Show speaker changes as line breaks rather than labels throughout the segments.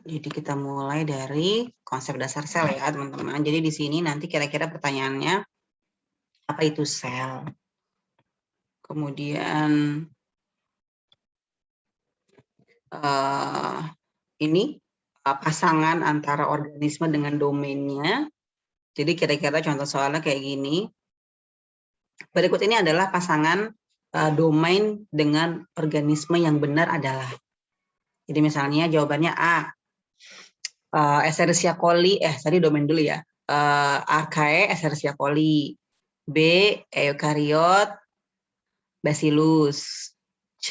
Jadi kita mulai dari konsep dasar sel ya teman-teman. Jadi di sini nanti kira-kira pertanyaannya apa itu sel. Kemudian ini pasangan antara organisme dengan domainnya. Jadi kira-kira contoh soalnya kayak gini. Berikut ini adalah pasangan domain dengan organisme yang benar adalah. Jadi misalnya jawabannya A. Escherichia coli, tadi domain dulu ya. Archaea Escherichia coli. B. Eukaryot Bacillus. C.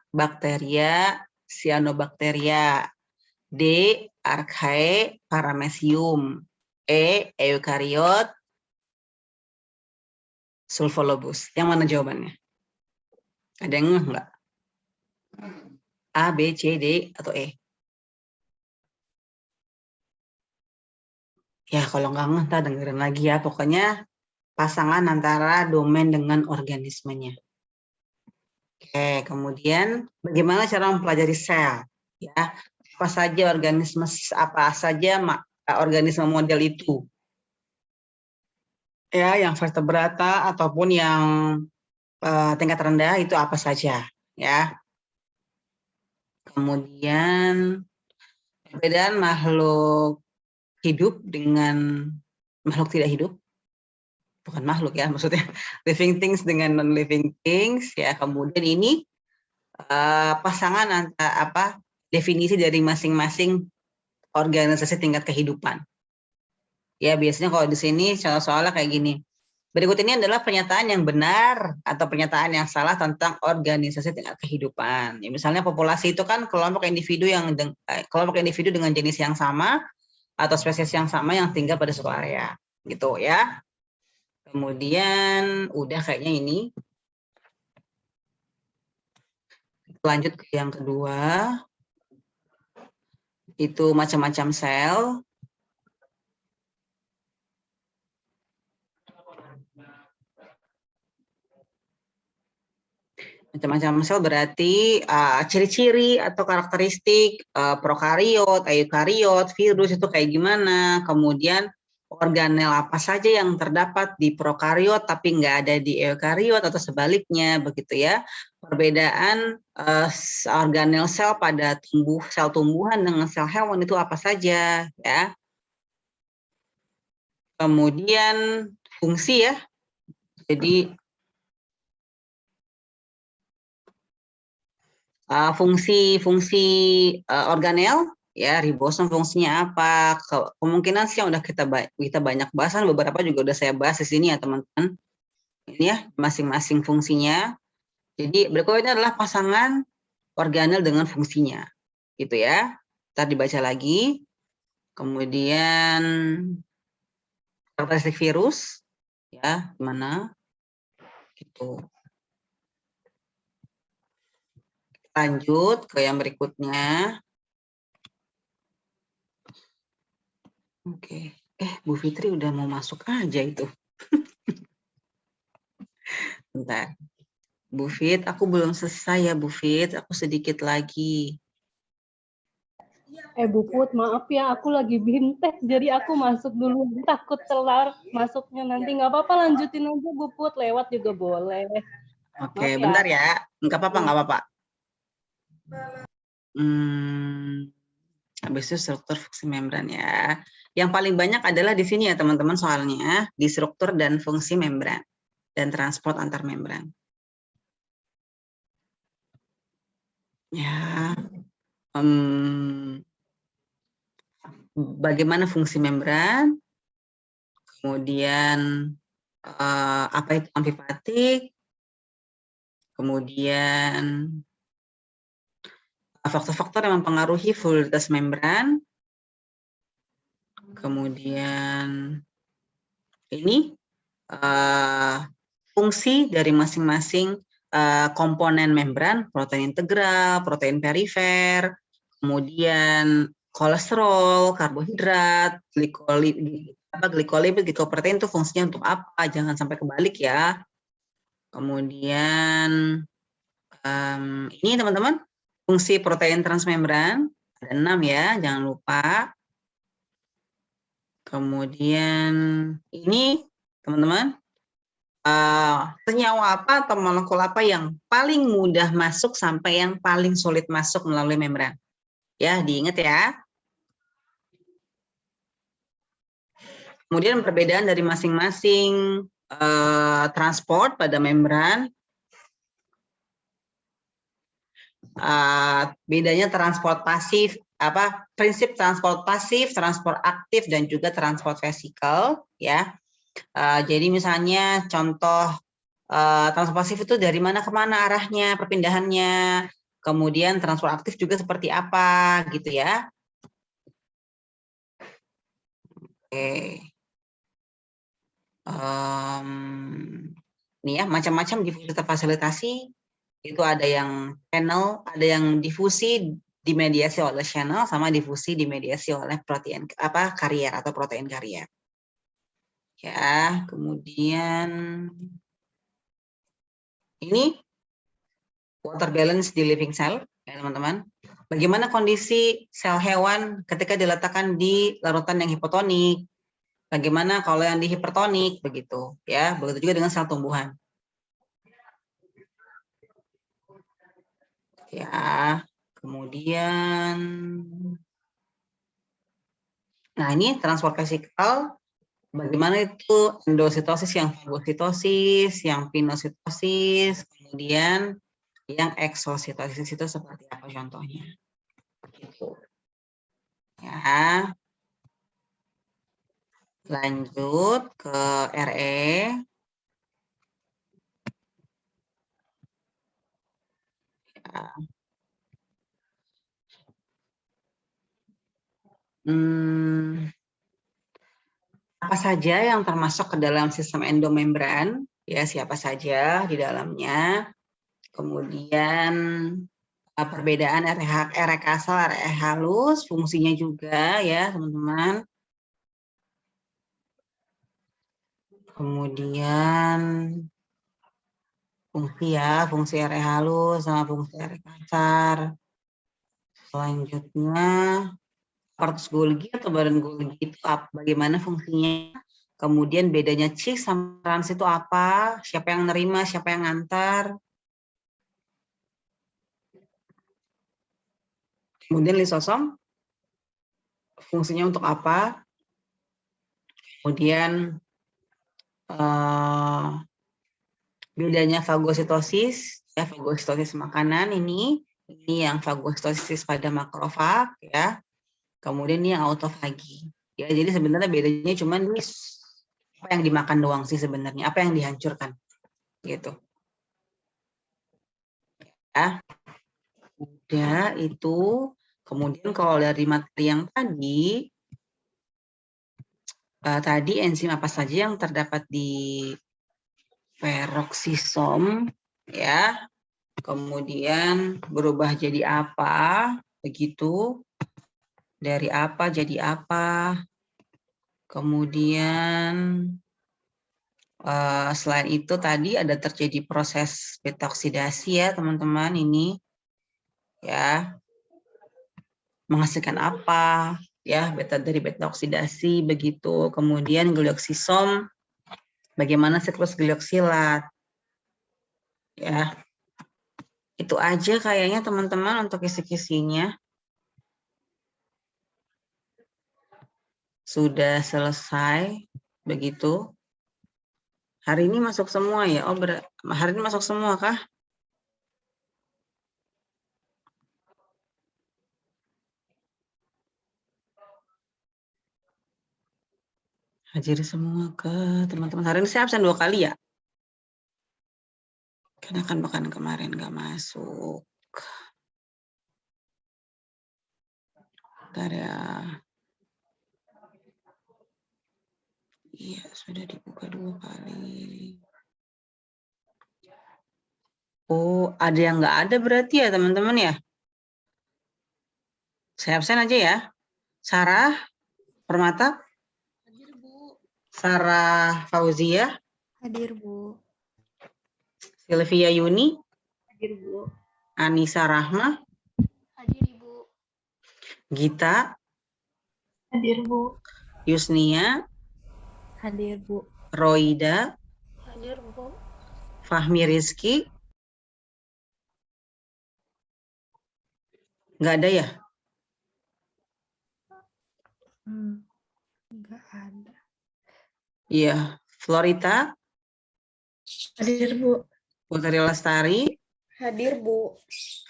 Bakteria Cyanobacteria. D. Archaea Paramecium. E. Eukaryot Sulfolobus. Yang mana jawabannya? Ada yang ngeh nggak? A, B, C, D, atau E? Ya, kalau nggak ngeh, ntar dengerin lagi ya. Pokoknya pasangan antara domain dengan organismenya. Oke, kemudian bagaimana cara mempelajari sel? Ya, apa saja organisme model itu? Ya, yang vertebrata ataupun yang tingkat rendah itu apa saja? Ya. Kemudian perbedaan makhluk hidup dengan makhluk tidak hidup. Bukan makhluk ya, maksudnya living things dengan non-living things ya. Kemudian ini pasangan antara definisi dari masing-masing organisasi tingkat kehidupan. Ya biasanya kalau di sini soalnya kayak gini. Berikut ini adalah pernyataan yang benar atau pernyataan yang salah tentang organisasi tingkat kehidupan. Ya, misalnya populasi itu kan kelompok individu dengan jenis yang sama atau spesies yang sama yang tinggal pada suatu area, gitu ya. Kemudian udah kayaknya ini. Lanjut ke yang kedua. Itu macam-macam sel. Macam-macam sel berarti ciri-ciri atau karakteristik prokariot, eukariot, virus itu kayak gimana. Kemudian organel apa saja yang terdapat di prokariot tapi nggak ada di eukariot atau sebaliknya, begitu ya. Perbedaan organel sel pada sel tumbuhan dengan sel hewan itu apa saja ya. Kemudian fungsi ya. Jadi fungsi organel ya, ribosom fungsinya apa, kemungkinan sih yang udah kita banyak bahas, beberapa juga udah saya bahas di sini ya teman-teman. Ini ya masing-masing fungsinya. Jadi berikutnya adalah pasangan organel dengan fungsinya gitu ya. Ntar dibaca lagi. Kemudian karakteristik virus ya, gimana gitu. Lanjut ke yang berikutnya. Oke. Bu Fitri udah mau masuk aja itu. Bentar. Bu Fit, aku belum selesai ya Bu Fit, aku sedikit lagi.
Bu Put, maaf ya, aku lagi bimtek, jadi aku masuk dulu, takut telat masuknya nanti. Nggak apa-apa, lanjutin aja Bu Put, lewat juga boleh.
Oke, bentar ya, nggak apa-apa, nggak apa-apa. Habis itu struktur fungsi membran ya. Yang paling banyak adalah di sini ya teman-teman soalnya, di struktur dan fungsi membran dan transport antar membran. Ya, bagaimana fungsi membran, kemudian apa itu amfifatik, kemudian faktor-faktor yang mempengaruhi fluiditas membran, kemudian ini fungsi dari masing-masing komponen membran, protein integral, protein perifer, kemudian kolesterol, karbohidrat, glikolipid, glikoprotein itu fungsinya untuk apa? Jangan sampai kebalik ya. Kemudian ini teman-teman, fungsi protein transmembran Ada 6 ya, jangan lupa. Kemudian ini teman-teman, senyawa apa atau molekul apa yang paling mudah masuk sampai yang paling sulit masuk melalui membran? Ya, diingat ya. Kemudian perbedaan dari masing-masing transport pada membran. Bedanya transport pasif, prinsip transport pasif, transport aktif, dan juga transport vesikal, ya. Jadi misalnya contoh transport pasif itu dari mana ke mana arahnya, perpindahannya, kemudian transport aktif juga seperti apa, gitu ya. Oke. Ini ya, macam-macam difusi terfasilitasi. Itu ada yang channel, ada yang difusi dimediasi oleh channel, sama difusi dimediasi oleh protein karier atau protein karier. Ya, kemudian ini water balance di living cell, ya teman-teman. Bagaimana kondisi sel hewan ketika diletakkan di larutan yang hipotonik? Bagaimana kalau yang di hipertonik, begitu ya. Begitu juga dengan sel tumbuhan. Ya, kemudian nah ini transport vesikal, bagaimana itu endositosis, yang fagositosis, yang pinositosis, kemudian yang eksositosis itu seperti apa contohnya. Gitu. Ya. Lanjut ke RE. Ya. Apa saja yang termasuk ke dalam sistem endomembran, ya siapa saja di dalamnya. Kemudian perbedaan RE kasar, RE halus, fungsinya juga ya teman-teman. Kemudian fungsi RE halus sama fungsi RE kasar. Selanjutnya aparatus Golgi atau badan Golgi itu bagaimana fungsinya? Kemudian bedanya CIS sama trans itu apa? Siapa yang nerima, siapa yang ngantar? Kemudian lisosom, fungsinya untuk apa? Kemudian bedanya fagositosis, ya fagositosis makanan ini yang fagositosis pada makrofag, ya. Kemudian ini yang autofagi. Ya, jadi sebenarnya bedanya cuma apa yang dimakan doang sih sebenarnya, apa yang dihancurkan, gitu. Ya. Udah itu. Kemudian kalau dari materi yang tadi enzim apa saja yang terdapat di peroksisom, ya. Kemudian berubah jadi apa, begitu. Dari apa jadi apa. Kemudian selain itu tadi ada terjadi proses beta oksidasi ya teman-teman ini, ya. Menghasilkan apa, ya dari beta oksidasi, begitu. Kemudian glioksisom, bagaimana siklus glioksilat, ya. Itu aja kayaknya teman-teman untuk kisi-kisinya. Sudah selesai, begitu. Hari ini masuk semua ya? Oh, hari ini masuk semua kah? Hadir semua ke teman-teman. Hari ini saya absen 2 kali ya? Karena kan bahkan kemarin nggak masuk. Bentar ya. Iya, sudah dibuka 2 kali. Oh, ada yang nggak ada berarti ya teman-teman ya? Saya absen aja ya. Sarah Permata?
Hadir, Bu.
Sarah Fauzia?
Hadir, Bu.
Sylvia Yuni?
Hadir, Bu.
Anissa Rahma?
Hadir, Ibu.
Gita,
Hadir, Bu.
Yusnia,
Hadir, Bu.
Roida,
Hadir, Bu.
Fahmi Rizky, nggak ada ya?
Enggak ada.
Iya, Florita,
Hadir, Bu.
Putri Lestari,
Hadir, Bu.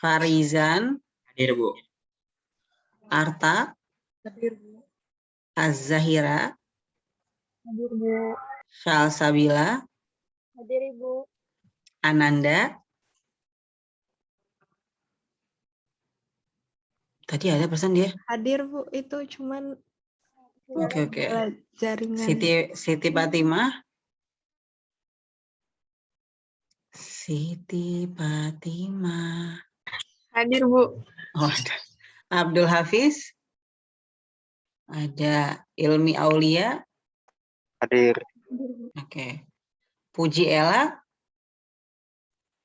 Farizan,
Hadir, Bu.
Arta,
Hadir, Bu.
Az-Zahira,
Hadir, Bu.
Shalsabila,
Hadir, Ibu.
Ananda. Tadi ada pesan dia.
Hadir, Bu. Itu cuman
Oke.
jaringan.
Siti Fatimah. Siti Fatimah.
Hadir, Bu.
Oh, ada. Abdul Hafiz. Ada Ilmi Aulia.
Hadir.
Oke. Puji Ella.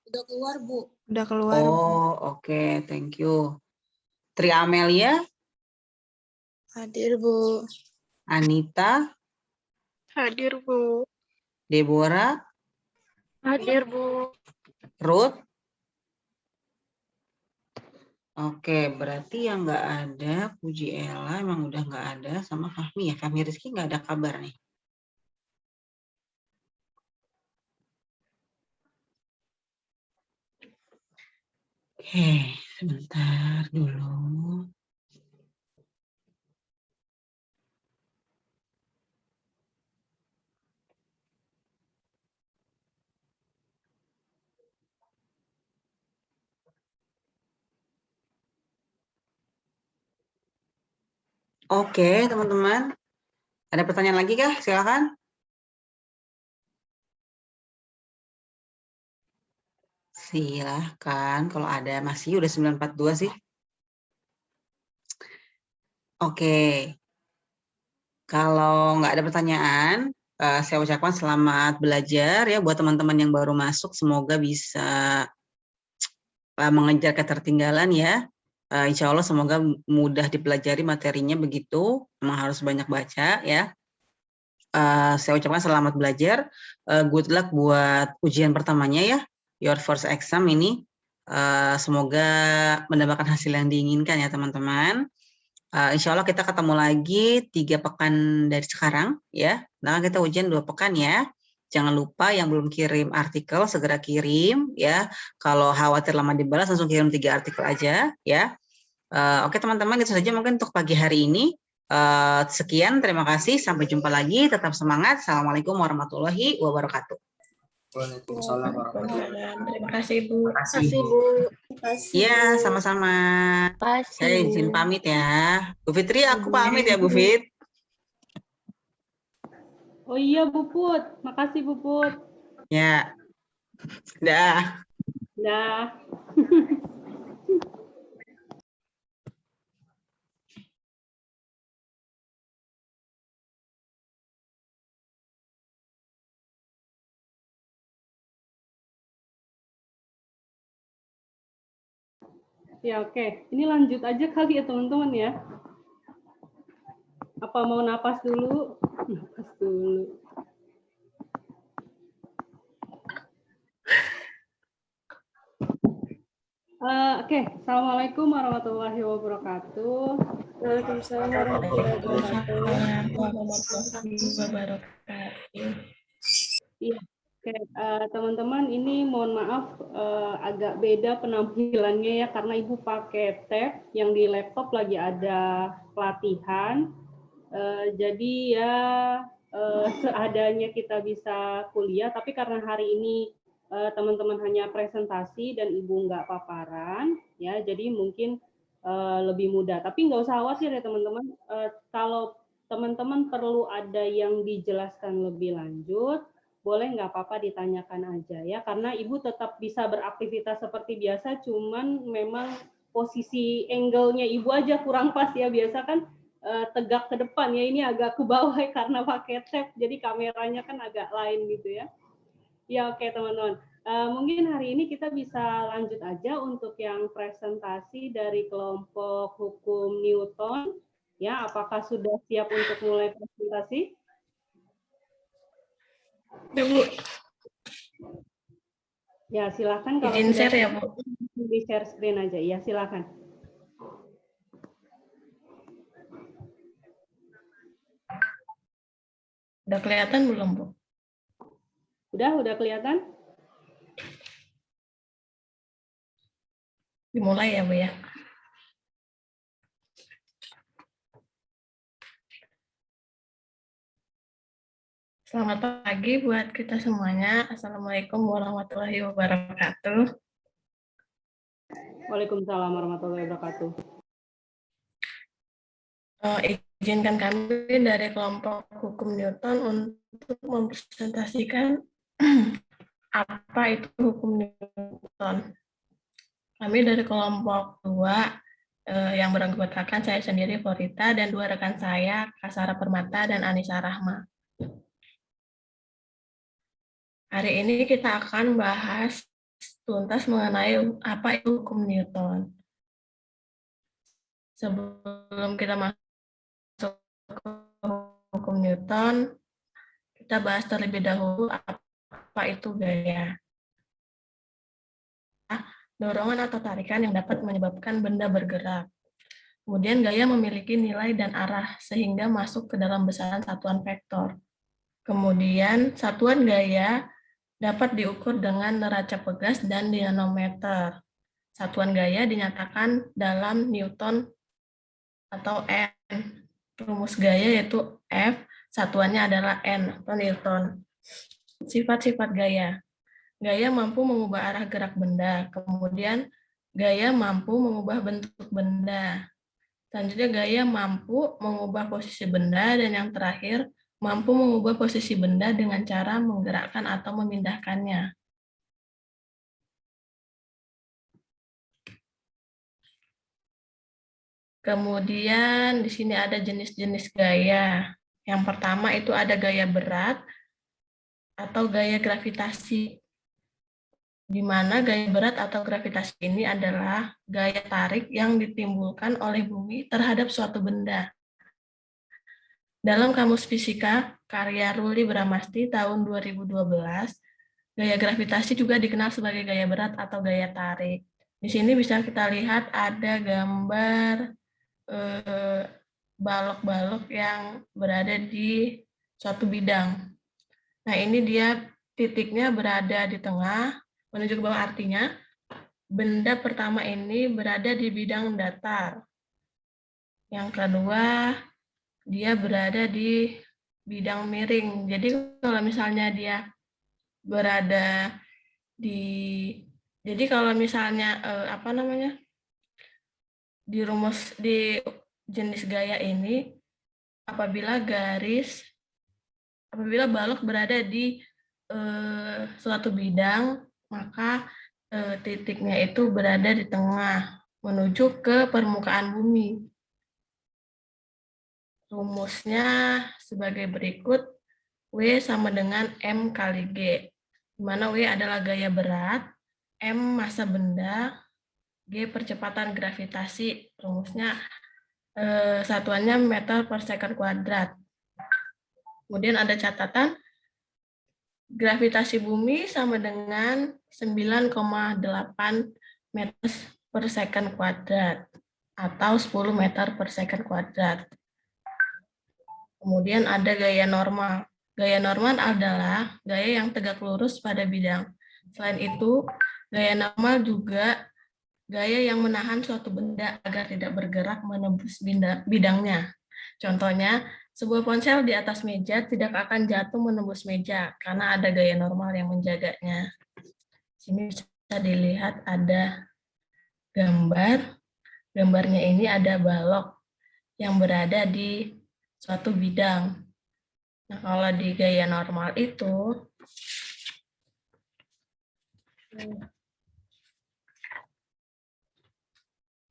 Udah keluar, Bu. Udah keluar.
Oh, oke. Thank you. Tri Amelia.
Hadir, Bu.
Anita.
Hadir, Bu.
Deborah.
Hadir, Bu.
Ruth. Oke, berarti yang nggak ada Puji Ella emang udah nggak ada, sama Fahmi ya. Fahmi Rizky nggak ada kabar nih. Oke, sebentar dulu. Oke, teman-teman. Ada pertanyaan lagi kah? Silakan. Silahkan, kalau ada. Masih udah 9.42 sih. Oke. Kalau nggak ada pertanyaan, saya ucapkan selamat belajar ya buat teman-teman yang baru masuk. Semoga bisa mengejar ketertinggalan ya. Insya Allah semoga mudah dipelajari materinya begitu. Memang harus banyak baca ya. Saya ucapkan selamat belajar. Good luck buat ujian pertamanya ya. Your first exam ini. Semoga mendapatkan hasil yang diinginkan ya teman-teman. Insya Allah kita ketemu lagi 3 pekan dari sekarang ya. Nah kita ujian 2 pekan ya. Jangan lupa yang belum kirim artikel segera kirim ya. Kalau khawatir lama dibalas langsung kirim 3 artikel aja ya. Oke teman-teman, itu saja mungkin untuk pagi hari ini. Sekian, terima kasih. Sampai jumpa lagi. Tetap semangat. Assalamualaikum warahmatullahi wabarakatuh.
Waalaikumsalam warahmatullahi wabarakatuh.
Terima kasih, Bu.
Terima kasih, Bu.
Iya, sama-sama. Saya izin pamit ya. Bu Fitri, aku pamit ya Bu Fit.
Oh iya Bu Put, makasih Bu Put.
Ya. Dah.
Dah. Ya oke, ini lanjut aja kali ya teman-teman ya. Apa mau napas dulu? Napas dulu. Oke, Assalamualaikum warahmatullahi wabarakatuh.
Waalaikumsalam warahmatullahi wabarakatuh.
Iya, oke teman-teman, ini mohon maaf agak beda penampilannya ya karena Ibu pakai tab yang di laptop lagi ada pelatihan. Jadi ya seadanya kita bisa kuliah, tapi karena hari ini teman-teman hanya presentasi dan Ibu nggak paparan, ya jadi mungkin lebih mudah. Tapi nggak usah khawatir ya teman-teman. Kalau teman-teman perlu ada yang dijelaskan lebih lanjut, boleh nggak apa-apa ditanyakan aja ya. Karena Ibu tetap bisa beraktivitas seperti biasa, cuman memang posisi angle-nya Ibu aja kurang pas ya. Biasa kan tegak ke depan ya, ini agak ke bawah karena pakai tab, jadi kameranya kan agak lain gitu ya. Ya oke teman-teman. Mungkin hari ini kita bisa lanjut aja untuk yang presentasi dari kelompok hukum Newton. Ya, apakah sudah siap untuk mulai presentasi?
Ya, Bu.
Ya, silakan kalau
Izin
sudah
share ya, Bu.
di share screen aja. Ya, silakan.
Udah kelihatan belum, Bu?
Udah kelihatan?
Dimulai ya, Bu ya. Selamat pagi buat kita semuanya. Assalamualaikum warahmatullahi wabarakatuh.
Waalaikumsalam warahmatullahi wabarakatuh.
Izinkan kami dari kelompok hukum Newton untuk mempresentasikan apa itu hukum Newton. Kami dari kelompok 2 yang beranggotakan saya sendiri Florita dan 2 rekan saya Kasara Permata dan Anissa Rahma. Hari ini kita akan bahas tuntas mengenai apa itu hukum Newton. Sebelum kita masuk ke hukum Newton, kita bahas terlebih dahulu apa itu gaya. Dorongan atau tarikan yang dapat menyebabkan benda bergerak. Kemudian gaya memiliki nilai dan arah sehingga masuk ke dalam besaran satuan vektor. Kemudian satuan gaya dapat diukur dengan neraca pegas dan dinamometer. Satuan gaya dinyatakan dalam Newton atau N. Rumus gaya yaitu F, satuannya adalah N atau Newton. Sifat-sifat gaya. Gaya mampu mengubah arah gerak benda. Kemudian gaya mampu mengubah bentuk benda. Selanjutnya gaya mampu mengubah posisi benda. Dan yang terakhir, mampu mengubah posisi benda dengan cara menggerakkan atau memindahkannya. Kemudian di sini ada jenis-jenis gaya. Yang pertama itu ada gaya berat atau gaya gravitasi. Di mana gaya berat atau gravitasi ini adalah gaya tarik yang ditimbulkan oleh bumi terhadap suatu benda. Dalam Kamus Fisika karya Ruli Bramasti tahun 2012, gaya gravitasi juga dikenal sebagai gaya berat atau gaya tarik. Di sini bisa kita lihat ada gambar balok-balok yang berada di suatu bidang. Nah, ini dia titiknya berada di tengah, menuju ke bawah, artinya benda pertama ini berada di bidang datar. Yang kedua, dia berada di bidang miring. Jadi kalau misalnya dia berada jadi kalau misalnya di rumus di jenis gaya ini, apabila balok berada di suatu bidang, maka titiknya itu berada di tengah menuju ke permukaan bumi. Rumusnya sebagai berikut, W sama dengan M kali G, di mana W adalah gaya berat, M massa benda, G percepatan gravitasi. Rumusnya satuannya meter per second kuadrat. Kemudian ada catatan, gravitasi bumi sama dengan 9,8 meter per second kuadrat atau 10 meter per second kuadrat. Kemudian ada gaya normal. Gaya normal adalah gaya yang tegak lurus pada bidang. Selain itu, gaya normal juga gaya yang menahan suatu benda agar tidak bergerak menembus bidangnya. Contohnya, sebuah ponsel di atas meja tidak akan jatuh menembus meja karena ada gaya normal yang menjaganya. Sini bisa dilihat ada gambar. Gambarnya ini ada balok yang berada di suatu bidang. Nah, kalau di gaya normal itu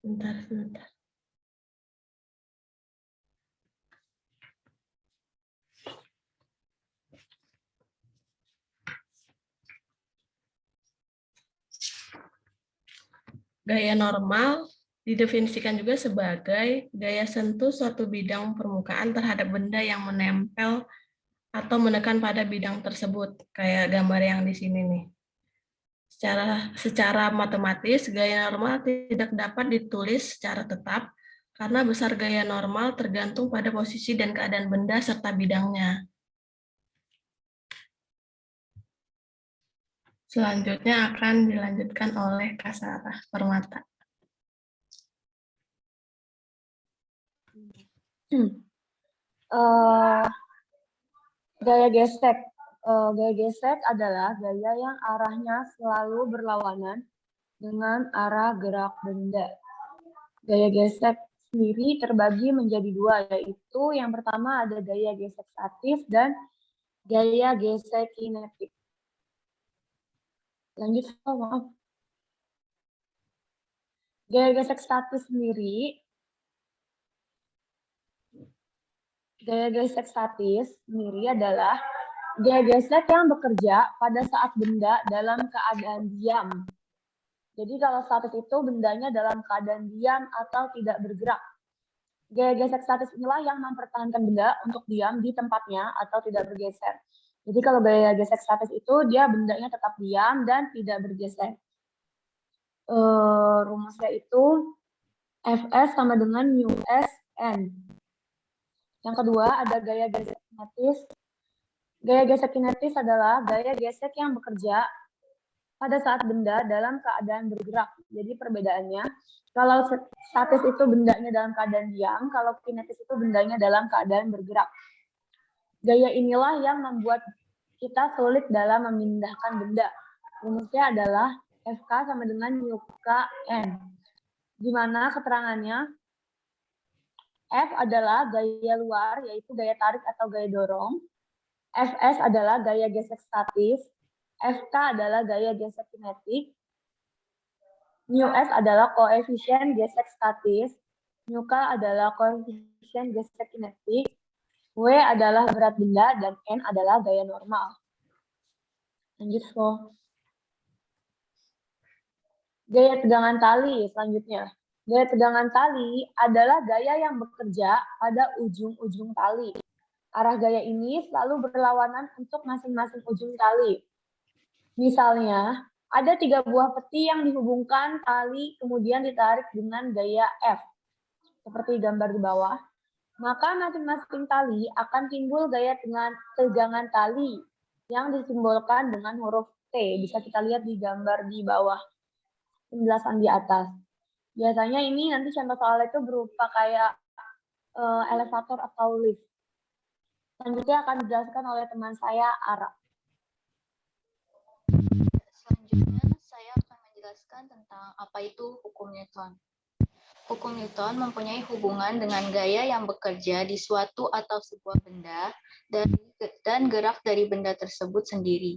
sebentar. Gaya normal didefinisikan juga sebagai gaya sentuh suatu bidang permukaan terhadap benda yang menempel atau menekan pada bidang tersebut, kayak gambar yang di sini nih. Secara matematis, gaya normal tidak dapat ditulis secara tetap karena besar gaya normal tergantung pada posisi dan keadaan benda serta bidangnya. Selanjutnya akan dilanjutkan oleh Kak Sarah Permata.
Gaya gesek. Gaya gesek adalah gaya yang arahnya selalu berlawanan dengan arah gerak benda. Gaya gesek sendiri terbagi menjadi dua, yaitu yang pertama ada gaya gesek statis dan gaya gesek kinetik. Lanjut, maaf. Gaya gesek statis sendiri adalah gaya gesek yang bekerja pada saat benda dalam keadaan diam. Jadi kalau statis itu bendanya dalam keadaan diam atau tidak bergerak. Gaya gesek statis inilah yang mempertahankan benda untuk diam di tempatnya atau tidak bergeser. Jadi kalau gaya gesek statis itu dia bendanya tetap diam dan tidak bergeser. Rumusnya itu Fs sama dengan μSN. Yang kedua ada gaya gesek kinetis. Gaya gesek kinetis adalah gaya gesek yang bekerja pada saat benda dalam keadaan bergerak. Jadi perbedaannya, kalau statis itu bendanya dalam keadaan diam, kalau kinetis itu bendanya dalam keadaan bergerak. Gaya inilah yang membuat kita sulit dalam memindahkan benda. Rumusnya adalah Fk sama dengan μKN. Di mana keterangannya F adalah gaya luar, yaitu gaya tarik atau gaya dorong. Fs adalah gaya gesek statis. Fk adalah gaya gesek kinetik. μs adalah koefisien gesek statis. μk adalah koefisien gesek kinetik. W adalah berat benda dan N adalah gaya normal. Lanjut, so. Gaya tegangan tali selanjutnya. Gaya tegangan tali adalah gaya yang bekerja pada ujung-ujung tali. Arah gaya ini selalu berlawanan untuk masing-masing ujung tali. Misalnya, ada 3 buah peti yang dihubungkan tali kemudian ditarik dengan gaya F. Seperti gambar di bawah. Maka masing-masing tali akan timbul gaya tegangan tali yang disimbolkan dengan huruf T. Bisa kita lihat di gambar di bawah. Penjelasan di atas. Biasanya ini nanti contoh soal itu berupa kayak elevator atau lift. Selanjutnya akan dijelaskan oleh teman saya, Ara.
Selanjutnya saya akan menjelaskan tentang apa itu hukum Newton. Hukum Newton mempunyai hubungan dengan gaya yang bekerja di suatu atau sebuah benda dan gerak dari benda tersebut sendiri.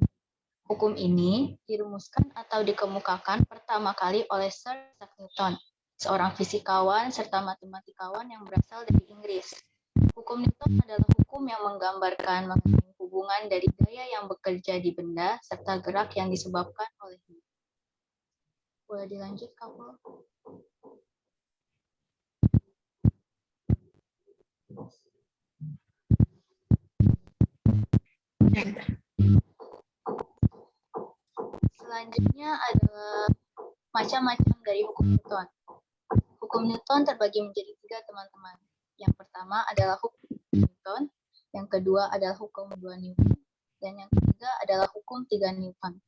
Hukum ini dirumuskan atau dikemukakan pertama kali oleh Sir Isaac Newton, seorang fisikawan serta matematikawan yang berasal dari Inggris. Hukum Newton adalah hukum yang menggambarkan mengenai hubungan dari gaya yang bekerja di benda serta gerak yang disebabkan olehnya. Boleh dilanjut, Kak Pul? Selanjutnya adalah macam-macam dari hukum Newton. Hukum Newton terbagi menjadi 3, teman-teman. Yang pertama adalah hukum Newton, yang kedua adalah hukum 2 Newton, dan yang ketiga adalah hukum 3 Newton.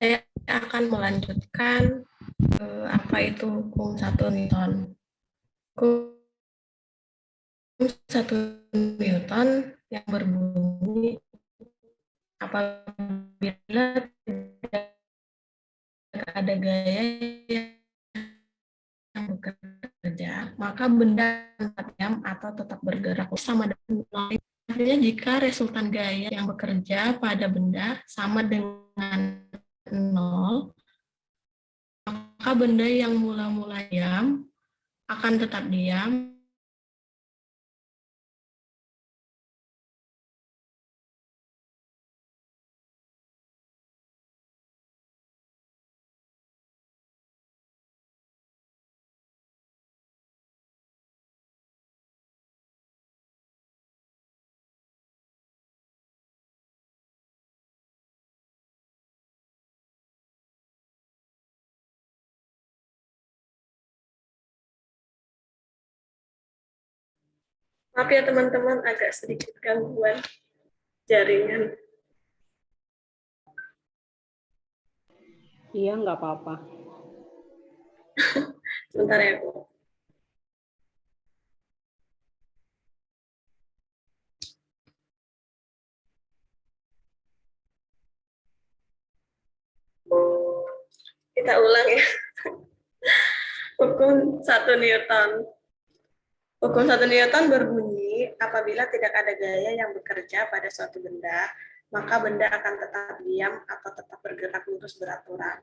Saya akan melanjutkan apa itu hukum 1 Newton. Hukum 1 Newton yang berbunyi apabila tidak ada gaya yang bekerja, maka benda tetap diam atau tetap bergerak sama dengan nol. Artinya jika resultan gaya yang bekerja pada benda sama dengan 0, maka benda yang mula-mula diam akan tetap diam. Maaf ya teman-teman, agak sedikit gangguan jaringan.
Iya, nggak apa-apa.
Sebentar ya, Bu. Kita ulang ya. Hukum 1 Newton. Hukum 1 Newton berbunyi, apabila tidak ada gaya yang bekerja pada suatu benda, maka benda akan tetap diam atau tetap bergerak lurus beraturan.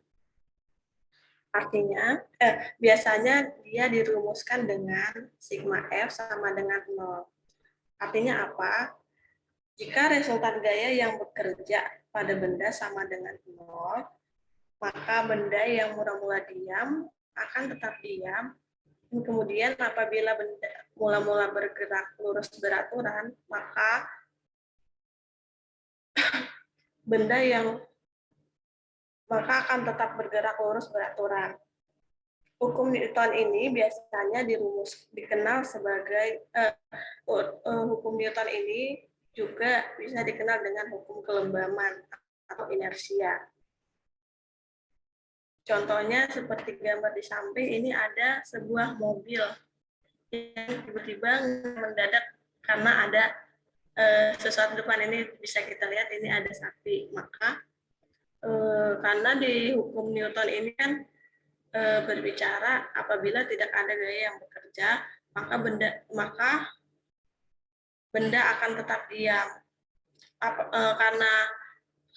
Artinya, biasanya dia dirumuskan dengan sigma F sama dengan 0. Artinya apa? Jika resultan gaya yang bekerja pada benda sama dengan 0, maka benda yang mula-mula diam akan tetap diam. Kemudian apabila benda mula-mula bergerak lurus beraturan, maka benda yang akan tetap bergerak lurus beraturan. Hukum Newton ini biasanya dikenal sebagai hukum Newton ini juga bisa dikenal dengan hukum kelembaman atau inersia. Contohnya seperti gambar di samping, ini ada sebuah mobil yang tiba-tiba mendadak karena ada sesuatu depan. Ini bisa kita lihat, ini ada sapi. Maka karena di hukum Newton ini kan berbicara apabila tidak ada gaya yang bekerja, maka benda akan tetap diam.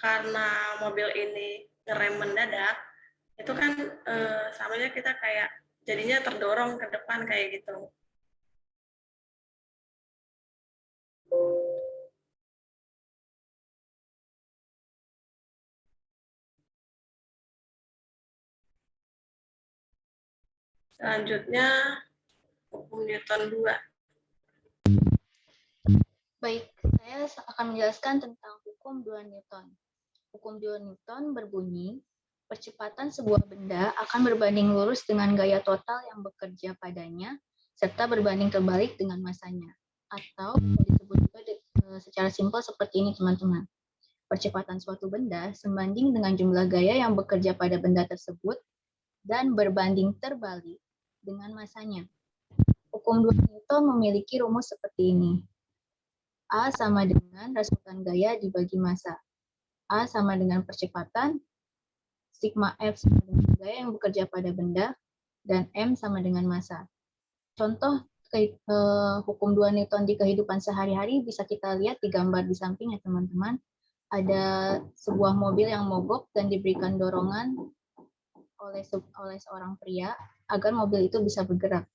Karena mobil ini ngerem mendadak, itu kan samanya kita kayak jadinya terdorong ke depan kayak gitu. Selanjutnya, hukum Newton 2.
Baik, saya akan menjelaskan tentang hukum 2 Newton. Hukum 2 Newton berbunyi, percepatan sebuah benda akan berbanding lurus dengan gaya total yang bekerja padanya, serta berbanding terbalik dengan masanya. Atau disebut juga secara simpel seperti ini, teman-teman. Percepatan suatu benda sebanding dengan jumlah gaya yang bekerja pada benda tersebut dan berbanding terbalik dengan masanya. Hukum 2 Newton memiliki rumus seperti ini. A sama dengan resultan gaya dibagi massa. A sama dengan percepatan, sigma F sama dengan gaya yang bekerja pada benda, dan M sama dengan massa. Contoh hukum 2 Newton di kehidupan sehari-hari bisa kita lihat di gambar di samping ya teman-teman. Ada sebuah mobil yang mogok dan diberikan dorongan oleh seorang pria agar mobil itu bisa bergerak.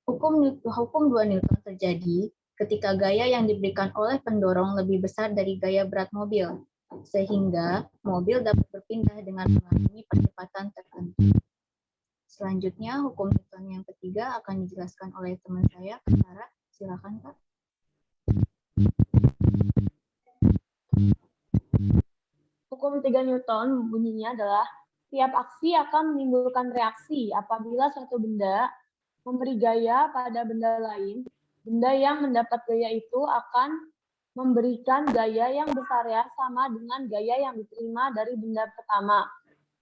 Hukum 2 Newton terjadi ketika gaya yang diberikan oleh pendorong lebih besar dari gaya berat mobil, sehingga mobil dapat berpindah dengan mengalami percepatan tertentu. Selanjutnya, hukum Newton yang ketiga akan dijelaskan oleh teman saya, Kak Sarah. Silakan, Kak.
Hukum 3 Newton bunyinya adalah tiap aksi akan menimbulkan reaksi apabila suatu benda memberi gaya pada benda lain. Benda yang mendapat gaya itu akan memberikan gaya yang besarnya sama dengan gaya yang diterima dari benda pertama.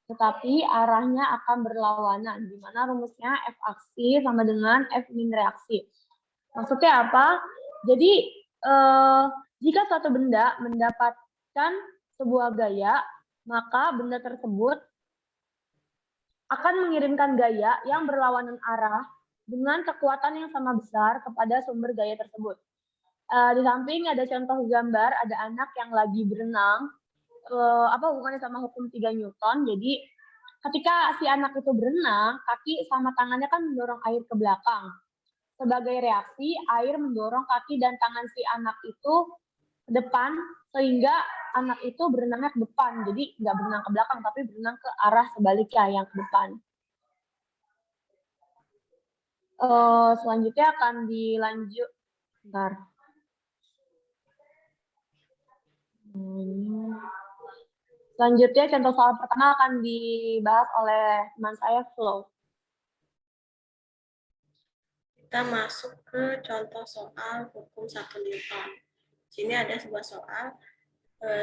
Tetapi arahnya akan berlawanan, di mana rumusnya F aksi sama dengan F min reaksi. Maksudnya apa? Jadi, jika suatu benda mendapatkan sebuah gaya, maka benda tersebut akan mengirimkan gaya yang berlawanan arah dengan kekuatan yang sama besar kepada sumber gaya tersebut. Di samping ada contoh gambar, ada anak yang lagi berenang. Apa hubungannya sama hukum 3 Newton? Jadi ketika si anak itu berenang, kaki sama tangannya kan mendorong air ke belakang. Sebagai reaksi, air mendorong kaki dan tangan si anak itu ke depan, sehingga anak itu berenangnya ke depan. Jadi nggak berenang ke belakang, tapi berenang ke arah sebaliknya yang ke depan. Selanjutnya akan dilanjut. Bentar. Selanjutnya contoh soal pertama akan dibahas oleh teman saya, Flo.
Kita masuk ke contoh soal hukum 1 Newton. Sini ada sebuah soal,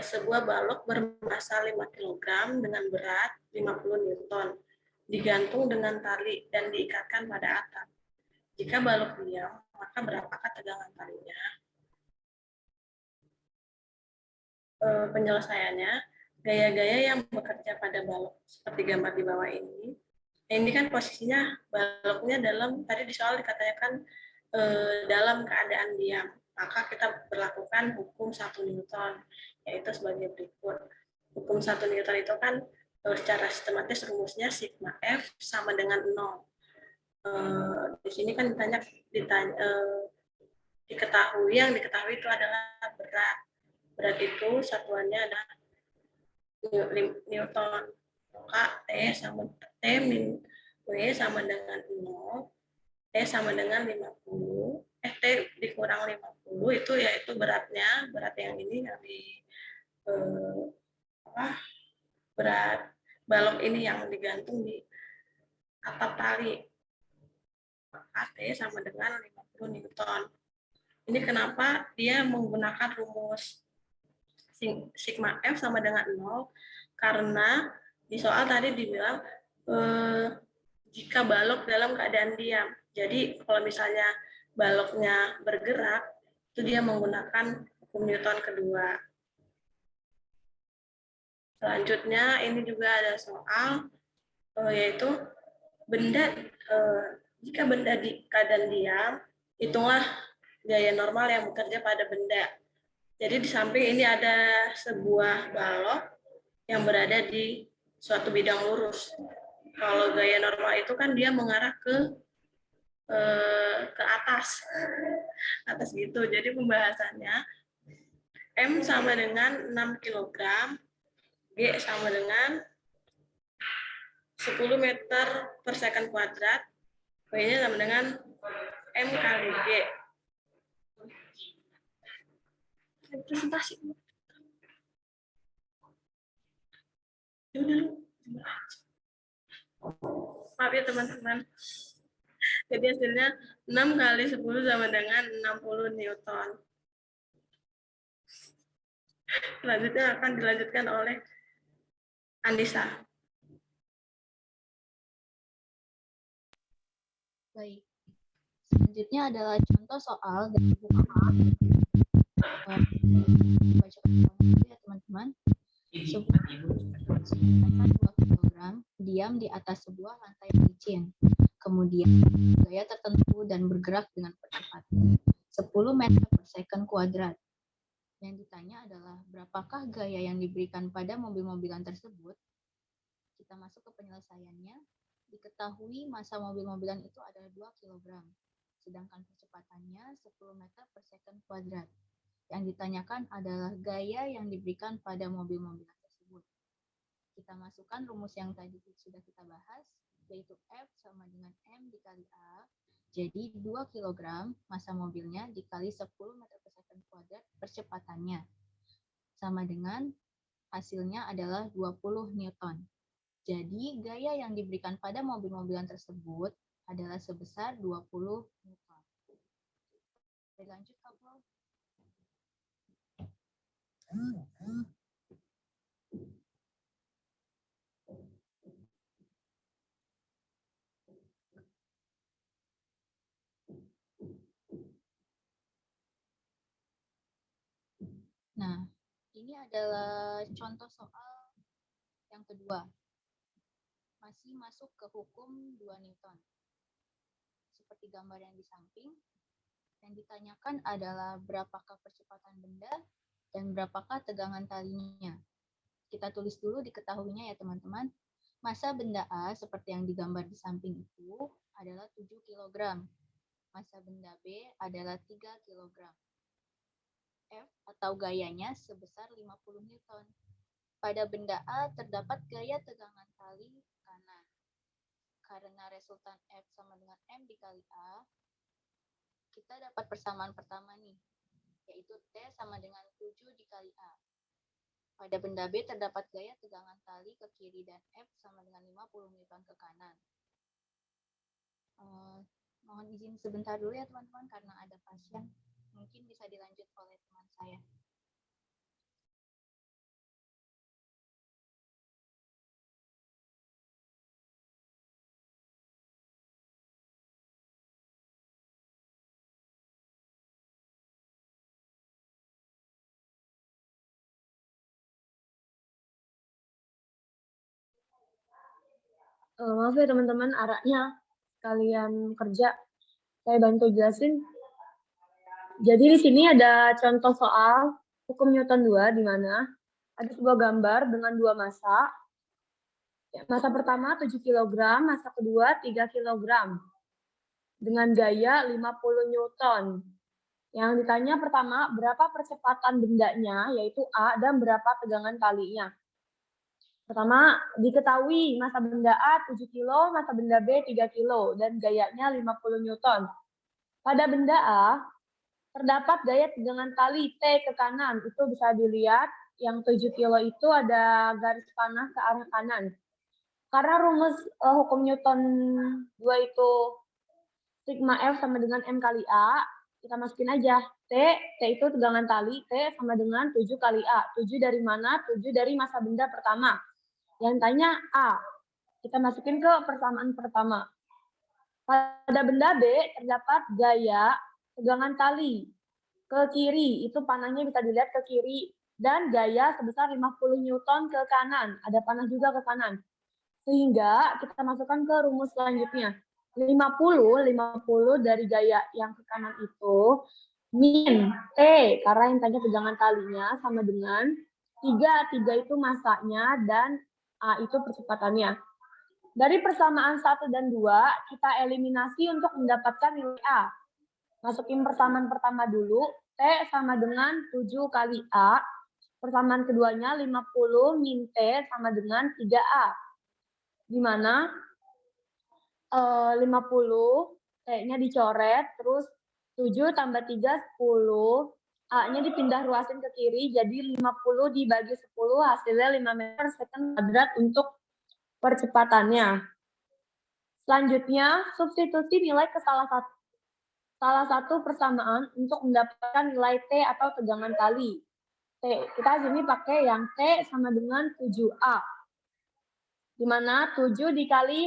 sebuah balok bermassa 5 kg dengan berat 50 Newton, digantung dengan tali dan diikatkan pada atap. Jika balok diam, maka berapakah tegangan talinya? Penyelesaiannya, gaya-gaya yang bekerja pada balok, seperti gambar di bawah ini. Ini kan posisinya baloknya tadi di soal dikatakan dalam keadaan diam. Maka kita berlakukan hukum 1 Newton, yaitu sebagai berikut. Hukum 1 Newton itu kan secara sistematis rumusnya sigma F sama dengan 0. Di sini kan diketahui itu adalah berat. Berat itu satuannya adalah Newton. Maka T min W sama dengan 0, T sama dengan 50, T dikurang 50 itu yaitu berat yang ini yang berat balok ini yang digantung di atap tali. Maka T sama dengan 50 Newton. Ini kenapa dia menggunakan rumus sigma F sama dengan 0, karena di soal tadi dibilang jika balok dalam keadaan diam. Jadi kalau misalnya baloknya bergerak, itu dia menggunakan hukum Newton kedua. Selanjutnya ini juga ada soal yaitu jika benda di keadaan diam, hitunglah gaya normal yang bekerja pada benda. Jadi di samping ini ada sebuah balok yang berada di suatu bidang lurus. Kalau gaya normal itu kan dia mengarah ke atas gitu. Jadi pembahasannya M sama dengan 6 kg, G sama dengan 10 meter per second kuadrat, V-nya sama dengan M kali G. Presentasi. Maaf ya teman-teman. Jadi hasilnya 6 kali 10 sama dengan 60 Newton. Selanjutnya akan dilanjutkan oleh Andisa.
Baik. Selanjutnya adalah contoh soal dari buku. Bacakan dulu ya teman-teman. Sebuah 2 kg diam di atas sebuah lantai licin. Kemudian gaya tertentu dan bergerak dengan percepatan 10 meter per second kuadrat. Yang ditanya adalah berapakah gaya yang diberikan pada mobil-mobilan tersebut? Kita masuk ke penyelesaiannya. Diketahui massa mobil-mobilan itu adalah 2 kg, sedangkan percepatannya 10 meter per second kuadrat. Yang ditanyakan adalah gaya yang diberikan pada mobil-mobilan tersebut. Kita masukkan rumus yang tadi sudah kita bahas, yaitu F sama dengan M dikali A. Jadi 2 kg massa mobilnya dikali 10 meter per second kuadrat percepatannya. Sama dengan hasilnya adalah 20 Newton. Jadi gaya yang diberikan pada mobil-mobilan tersebut adalah sebesar 20 Newton. Lanjut, Kak Paul. Nah, ini adalah contoh soal yang kedua. Masih masuk ke hukum 2 Newton. Seperti gambar yang di samping, yang ditanyakan adalah berapakah percepatan benda dan berapakah tegangan talinya. Kita tulis dulu diketahuinya ya teman-teman. Massa benda A seperti yang digambar di samping itu adalah 7 kg. Massa benda B adalah 3 kg. F atau gayanya sebesar 50 Newton. Pada benda A terdapat gaya tegangan tali kanan. Karena resultan F sama dengan M dikali A, kita dapat persamaan pertama nih, yaitu T sama dengan 7 dikali A. Pada benda B terdapat gaya tegangan tali ke kiri dan F sama dengan 50 Newton ke kanan. Mohon izin sebentar dulu ya teman-teman, karena ada pasien. Mungkin bisa dilanjut oleh teman saya.
Maaf ya teman-teman, araknya kalian kerja. Saya bantu jelasin. Jadi di sini ada contoh soal hukum Newton 2 di mana ada sebuah gambar dengan dua massa. Massa pertama 7 kg, massa kedua 3 kg. Dengan gaya 50 Newton. Yang ditanya pertama, berapa percepatan bendanya, yaitu A, dan berapa tegangan talinya. Pertama, diketahui massa benda A 7 kg, massa benda B 3 kg, dan gayanya 50 Newton. Pada benda A, terdapat gaya tegangan tali T ke kanan. Itu bisa dilihat, yang 7 kg itu ada garis panah ke arah kanan. Karena rumus hukum Newton 2 itu sigma F sama dengan M kali A, kita masukin aja. T itu tegangan tali, T sama dengan 7 kali A. 7 dari mana? 7 dari massa benda pertama. Yang tanya A, kita masukin ke persamaan pertama. Pada benda B terdapat gaya tegangan tali ke kiri, itu panahnya bisa dilihat ke kiri, dan gaya sebesar 50 Newton ke kanan, ada panah juga ke kanan. Sehingga kita masukkan ke rumus selanjutnya. 50 dari gaya yang ke kanan itu min T, karena yang tanya tegangan talinya sama dengan 3 itu massanya dan A itu percepatannya. Dari persamaan 1 dan 2, kita eliminasi untuk mendapatkan nilai A. Masukin persamaan pertama dulu, T sama dengan 7 kali A. Persamaan keduanya 50 min T sama dengan 3A. Di mana 50, T-nya dicoret, terus 7 tambah 3, 10. A-nya dipindah ruasin ke kiri, jadi 50 dibagi 10, hasilnya 5 meter second kuadrat untuk percepatannya. Selanjutnya, substitusi nilai ke salah satu persamaan untuk mendapatkan nilai T atau tegangan tali. T, kita sini pakai yang T sama dengan 7A. Di mana 7 dikali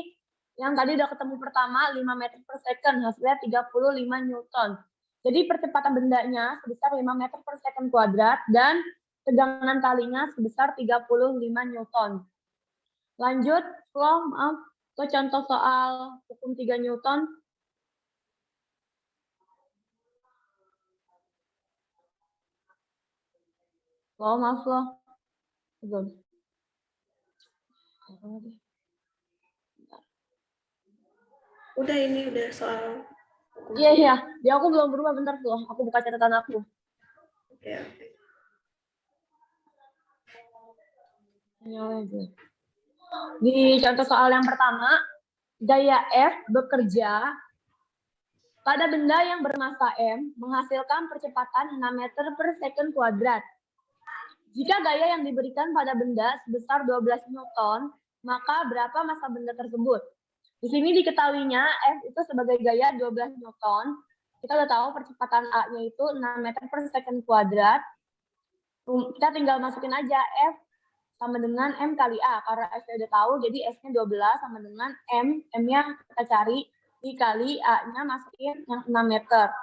yang tadi udah ketemu pertama 5 meter per second, hasilnya 35 Newton. Jadi percepatan bendanya sebesar 5 meter per second kuadrat dan tegangan talinya sebesar 35 Newton. Lanjut, ke contoh soal hukum 3 Newton. Maaf loh.
Udah ini udah soal.
Iya. Dia aku belum berubah, bentar tuh. Aku buka catatan aku.
Oke.
Di contoh soal yang pertama, gaya F bekerja pada benda yang bermassa M menghasilkan percepatan 6 meter per second kuadrat. Jika gaya yang diberikan pada benda sebesar 12 Newton, maka berapa massa benda tersebut? Di sini diketahuinya F itu sebagai gaya 12 Newton. Kita udah tahu percepatan A-nya itu 6 meter per second kuadrat. Kita tinggal masukin aja F sama dengan M kali A. Karena S-nya udah tahu, jadi S-nya 12 sama dengan M. M-nya kita cari, dikali A-nya masukin yang 6 meter.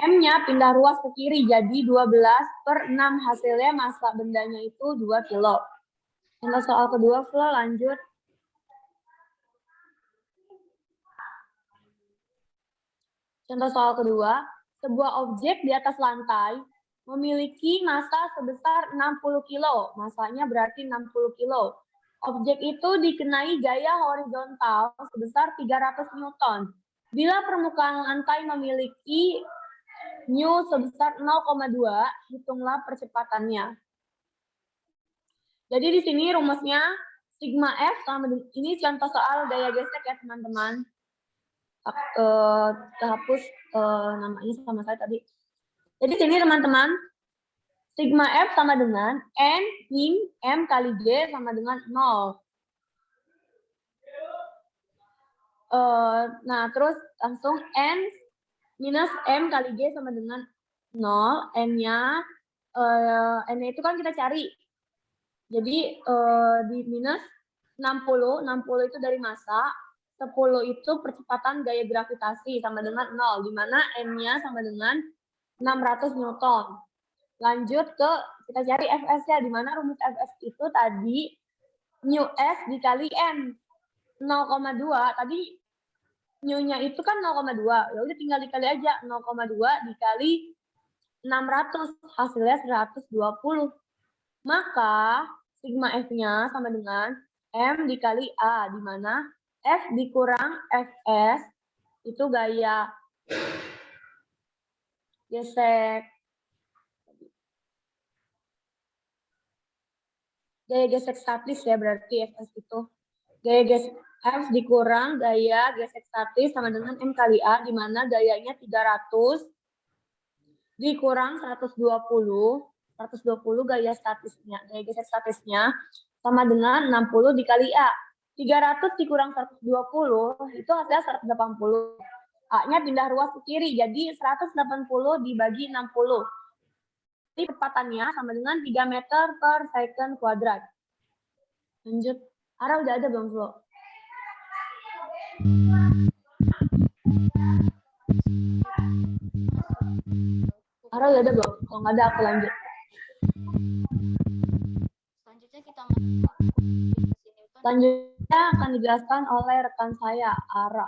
M-nya pindah ruas ke kiri, jadi 12 per 6. Hasilnya massa bendanya itu 2 kilo. Untuk soal kedua, Flo, lanjut. Contoh soal kedua, sebuah objek di atas lantai memiliki massa sebesar 60 kilo. Massanya berarti 60 kilo. Objek itu dikenai gaya horizontal sebesar 300 Newton. Bila permukaan lantai memiliki mu sebesar 0,2, hitunglah percepatannya. Jadi di sini rumusnya sigma F sama dengan, ini contoh soal gaya gesek ya teman-teman. Hapus namanya sama saya tadi. Jadi sini teman-teman, sigma F sama dengan N min M kali G sama dengan 0. Nah, terus langsung N minus M kali G sama dengan 0. N-nya itu kan kita cari. Jadi di minus 60 itu dari massa, 10 itu percepatan gaya gravitasi sama dengan 0, di mana N-nya sama dengan 600 Newton. Lanjut ke kita cari Fs-nya, di mana rumus Fs itu tadi mu S dikali N 0,2. Tadi mu-nya itu kan 0,2. Ya udah tinggal dikali aja 0,2 dikali 600, hasilnya 120. Maka sigma F-nya sama dengan M dikali A, di mana F dikurang Fs itu gaya gesek. Gaya gesek statis ya berarti Fs itu. Gaya gesek F dikurang gaya gesek statis sama dengan M kali A, di mana gayanya 300 dikurang 120 gaya statisnya, gaya gesek statisnya sama dengan 60 dikali A. 300 dikurang 120 itu hasilnya 180. A-nya pindah ruas ke kiri, jadi 180 dibagi 60. Jadi kecepatannya sama dengan 3 meter per second kuadrat. Lanjut. Ara udah ada belum, Flo? Ara udah ada belum? Kalau nggak ada, aku lanjut.
Selanjutnya kita masuk ke gravitasi Newton.
Selanjutnya akan dijelaskan oleh rekan saya, Ara.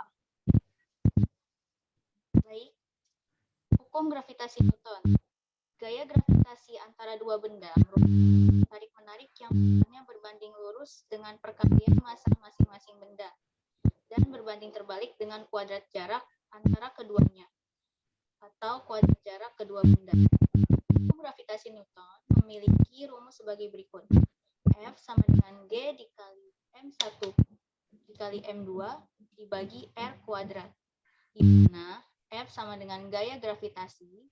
Baik. Hukum gravitasi Newton. Gaya gravitasi antara dua benda merupakan tarik-menarik yang besarnya berbanding lurus dengan perkalian massa masing-masing benda dan berbanding terbalik dengan kuadrat jarak antara keduanya atau kuadrat jarak kedua benda. Hukum gravitasi Newton memiliki rumus sebagai berikut. F sama dengan G dikali M1 dikali M2 dibagi R kuadrat, di mana F sama dengan gaya gravitasi,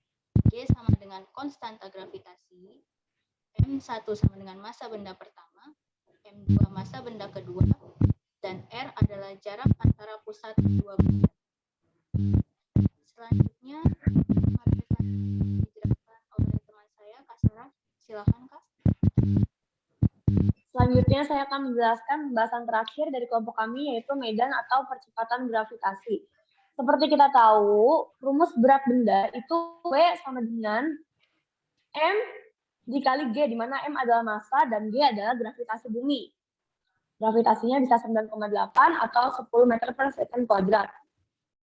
G sama dengan konstanta gravitasi, M1 sama dengan massa benda pertama, M2 massa benda kedua, dan R adalah jarak antara pusat kedua benda. Selanjutnya, materi akan dijelaskan oleh teman saya, Kak Sarah. Silakan, Kak.
Selanjutnya saya akan menjelaskan pembahasan terakhir dari kelompok kami, yaitu medan atau percepatan gravitasi. Seperti kita tahu, rumus berat benda itu W sama dengan M dikali G, di mana M adalah massa dan G adalah gravitasi bumi. Gravitasinya bisa 9,8 atau 10 meter per second kuadrat.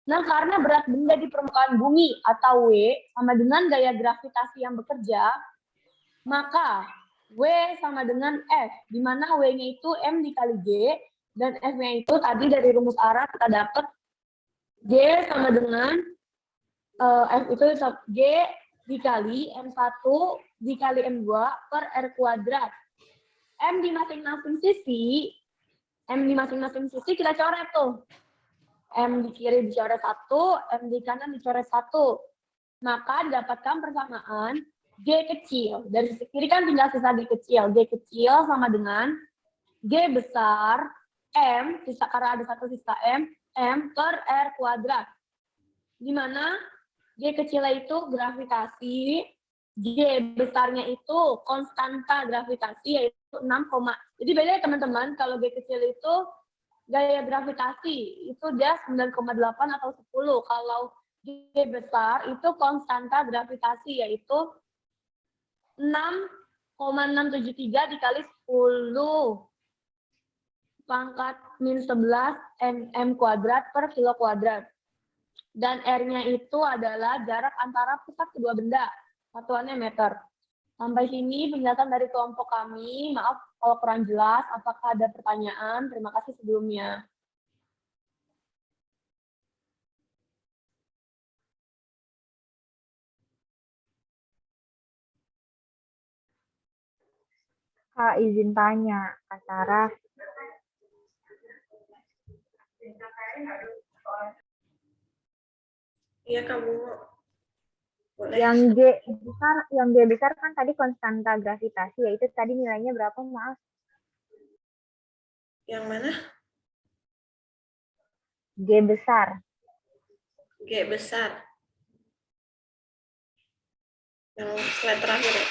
Nah, karena berat benda di permukaan bumi atau W sama dengan gaya gravitasi yang bekerja, maka W sama dengan F, di mana W-nya itu M dikali G, dan F-nya itu tadi dari rumus arah kita dapat G sama dengan F itu G dikali M1 dikali M2 per R kuadrat. M di masing-masing sisi kita coret tuh. M di kiri dicoret 1, M di kanan dicoret 1. Maka didapatkan persamaan G kecil. Dari sisi kiri kan tinggal sisa G kecil. G kecil sama dengan G besar M, sisa karena ada satu sisa M per R kuadrat. Di mana G kecilnya itu gravitasi, G besarnya itu konstanta gravitasi, yaitu 6, jadi beda ya teman-teman, kalau G kecil itu gaya gravitasi, itu dia 9,8 atau 10. Kalau G besar itu konstanta gravitasi, yaitu 6,673 dikali 10 pangkat min 11 nm kuadrat per kilo kuadrat. Dan R-nya itu adalah jarak antara pusat kedua benda. Satuannya meter. Sampai sini penjelasan dari kelompok kami. Maaf kalau kurang jelas. Apakah ada pertanyaan? Terima kasih sebelumnya.
Kak, izin tanya, Kak Sarah.
Iya kamu boleh.
Yang G besar kan tadi konstanta gravitasi, ya itu tadi nilainya berapa, maaf?
Yang mana?
G besar.
G besar. Yang slide terakhir ya.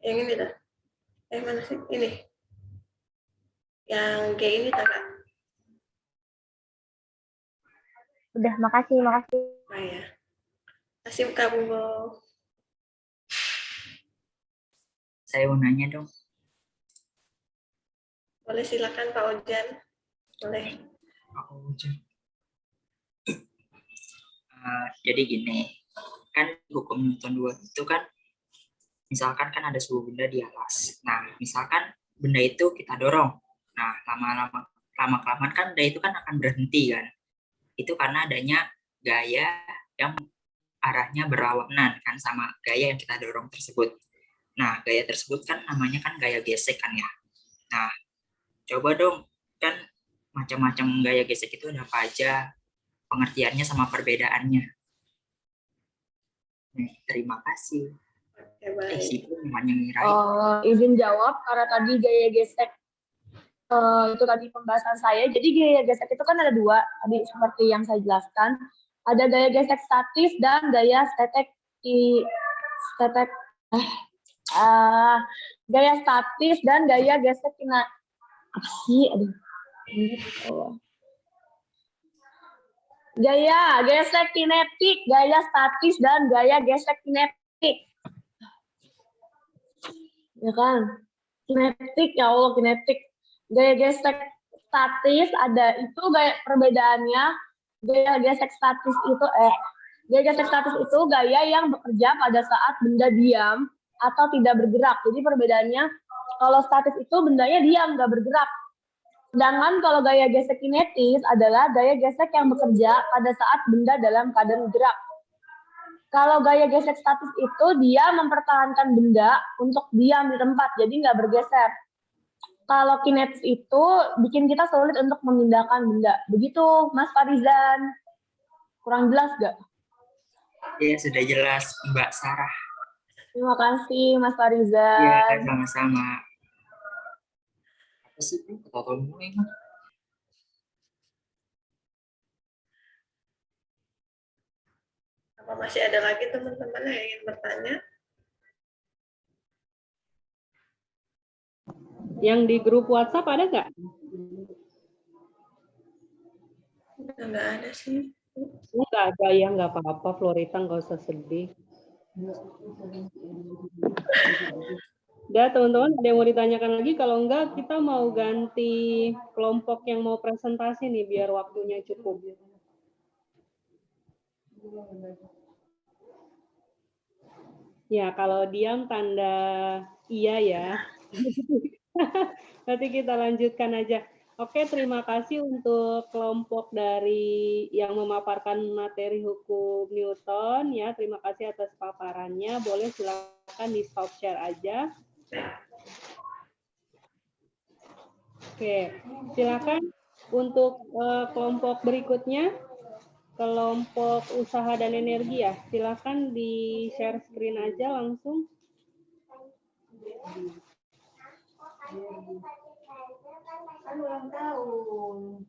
Yang ini dah. Mana sih? Ini. Yang G ini tak Kak?
Udah, makasih.
Oh ya. Kasih Kak Bumbo.
Saya mau nanya dong.
Boleh silakan Pak Ojan. Boleh.
Pak Ujan. Jadi gini, kan hukum Newton 2 itu kan, misalkan kan ada sebuah benda di atas. Nah, misalkan benda itu kita dorong. Nah, lama-kelamaan kan benda itu kan akan berhenti kan. Itu karena adanya gaya yang arahnya berlawanan kan sama gaya yang kita dorong tersebut. Nah, gaya tersebut kan namanya kan gaya gesek kan ya. Nah, coba dong, kan macam-macam gaya gesek itu ada apa aja, pengertiannya sama perbedaannya. Terima kasih.
Oke, baik.
Risiko menyirai.
Izin jawab karena tadi gaya gesek itu tadi pembahasan saya. Jadi gaya gesek itu kan ada dua, tadi seperti yang saya jelaskan. Ada gaya gesek statis dan gaya gaya statis dan gaya gesek gaya gesek kinetik, gaya statis dan gaya gesek kinetik. Ya kan? Kinetik, ya Allah, kinetik. Gaya gesek statis ada itu gaya perbedaannya. Gaya gesek statis itu gaya gesek statis itu gaya yang bekerja pada saat benda diam atau tidak bergerak. Jadi perbedaannya kalau statis itu bendanya diam, nggak bergerak. Sedangkan kalau gaya gesek kinetis adalah gaya gesek yang bekerja pada saat benda dalam keadaan gerak. Kalau gaya gesek statis itu dia mempertahankan benda untuk diam di tempat, jadi nggak bergeser. Kalau kinetis itu bikin kita sulit untuk memindahkan benda. Begitu, Mas Farizan. Kurang jelas nggak?
Ya, sudah jelas, Mbak Sarah.
Terima kasih, Mas Farizan.
Ya, sama-sama. Apa sih itu? Kata mulai, Mas.
Apa masih ada lagi teman-teman yang ingin bertanya?
Yang di grup WhatsApp ada nggak?
Nggak ada sih.
Nggak ada ya, nggak apa-apa. Florita nggak usah sedih. Udah, teman-teman, ada yang mau ditanyakan lagi? Kalau enggak, kita mau ganti kelompok yang mau presentasi nih, biar waktunya cukup. Ya, kalau diam tanda iya ya. Nanti kita lanjutkan aja. Oke, terima kasih untuk kelompok dari yang memaparkan materi hukum Newton ya. Terima kasih atas paparannya. Boleh silakan di stop share aja. Oke, silakan untuk kelompok berikutnya. Kelompok usaha dan energi ya, silakan di share screen aja langsung. Kan ulang tahun.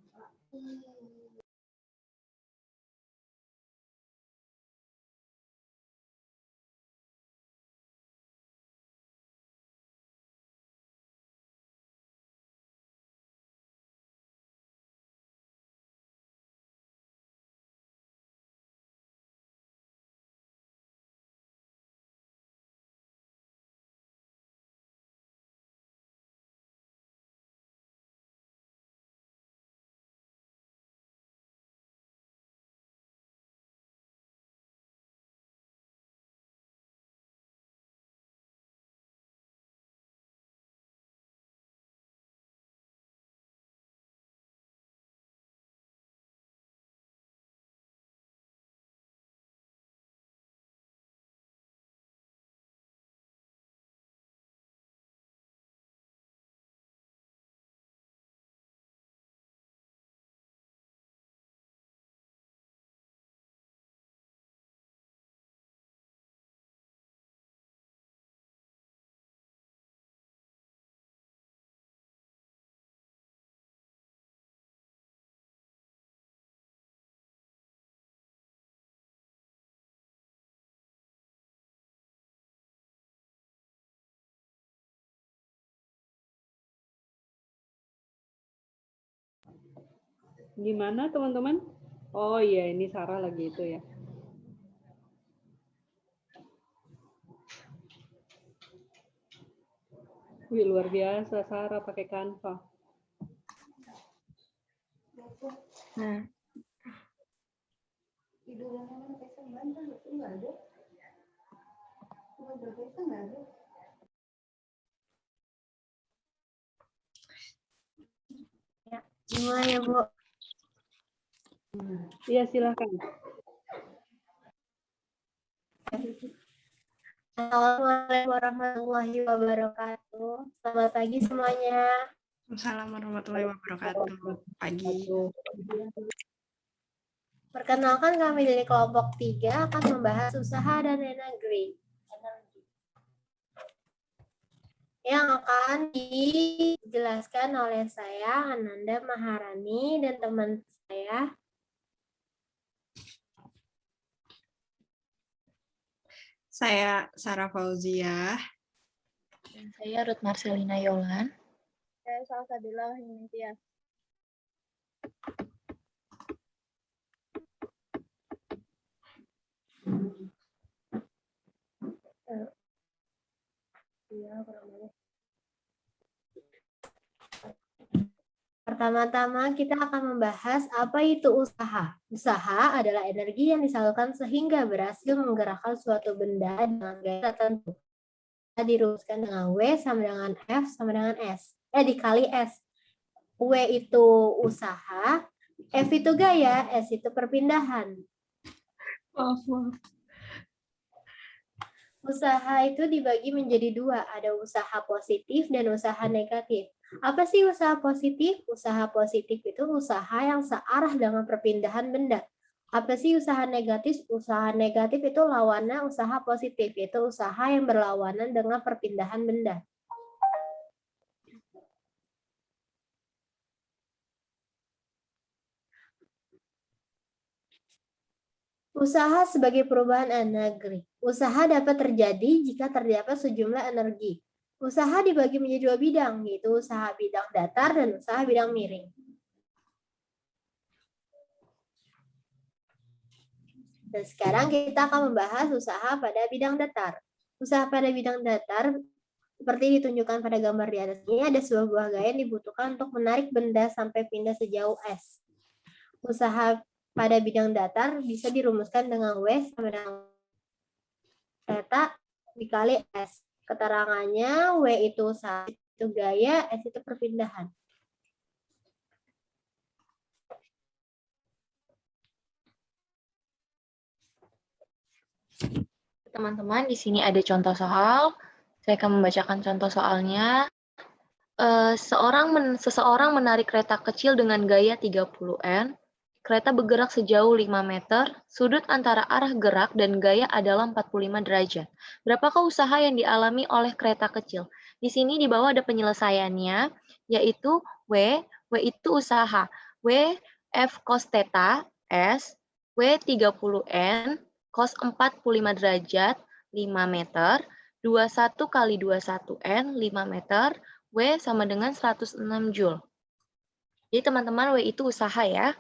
Gimana teman-teman? Oh iya, ini Sarah lagi itu ya. Wih, luar biasa Sarah pakai Canva.
Nah,
Mulai ya, Bu.
Iya, silakan.
Assalamualaikum warahmatullahi wabarakatuh. Selamat pagi semuanya.
Assalamualaikum warahmatullahi wabarakatuh. Pagi.
Perkenalkan, kami dari kelompok 3 akan membahas usaha dan energi yang akan dijelaskan oleh saya, Ananda Maharani, dan teman saya,
Saya Sarah Fauziah.
dan saya Ruth Marcelina Yolan.
Saya Salsabila Himtias.
Pertama-tama kita akan membahas apa itu usaha. Usaha adalah energi yang disalurkan sehingga berhasil menggerakkan suatu benda dengan gaya tertentu. Dirumuskan dengan W sama dengan F sama dengan S. Dikali S. W itu usaha, F itu gaya, S itu perpindahan. Usaha itu dibagi menjadi dua, ada usaha positif dan usaha negatif. Apa sih usaha positif? Usaha positif itu usaha yang searah dengan perpindahan benda. Apa sih usaha negatif? Usaha negatif itu lawannya usaha positif, yaitu usaha yang berlawanan dengan perpindahan benda. Usaha sebagai perubahan energi. Usaha dapat terjadi jika terdapat sejumlah energi. Usaha dibagi menjadi dua bidang, yaitu usaha bidang datar dan usaha bidang miring. Dan sekarang kita akan membahas usaha pada bidang datar. Usaha pada bidang datar, seperti ditunjukkan pada gambar di atas ini, ada sebuah buah gaya yang dibutuhkan untuk menarik benda sampai pindah sejauh S. Usaha pada bidang datar bisa dirumuskan dengan W sama dengan theta dikali S. Keterangannya W itu usaha, itu gaya, S itu perpindahan.
Teman-teman, di sini ada contoh soal. Saya akan membacakan contoh soalnya. Seseorang menarik kereta kecil dengan gaya 30 N. Kereta bergerak sejauh 5 meter. Sudut antara arah gerak dan gaya adalah 45 derajat. Berapakah usaha yang dialami oleh kereta kecil? Di sini di bawah ada penyelesaiannya, yaitu W itu usaha. W F cos theta S, W 30 N, cos 45 derajat, 5 meter, 21 kali 21 N, 5 meter, W sama dengan 106 Joule. Jadi teman-teman, W itu usaha ya.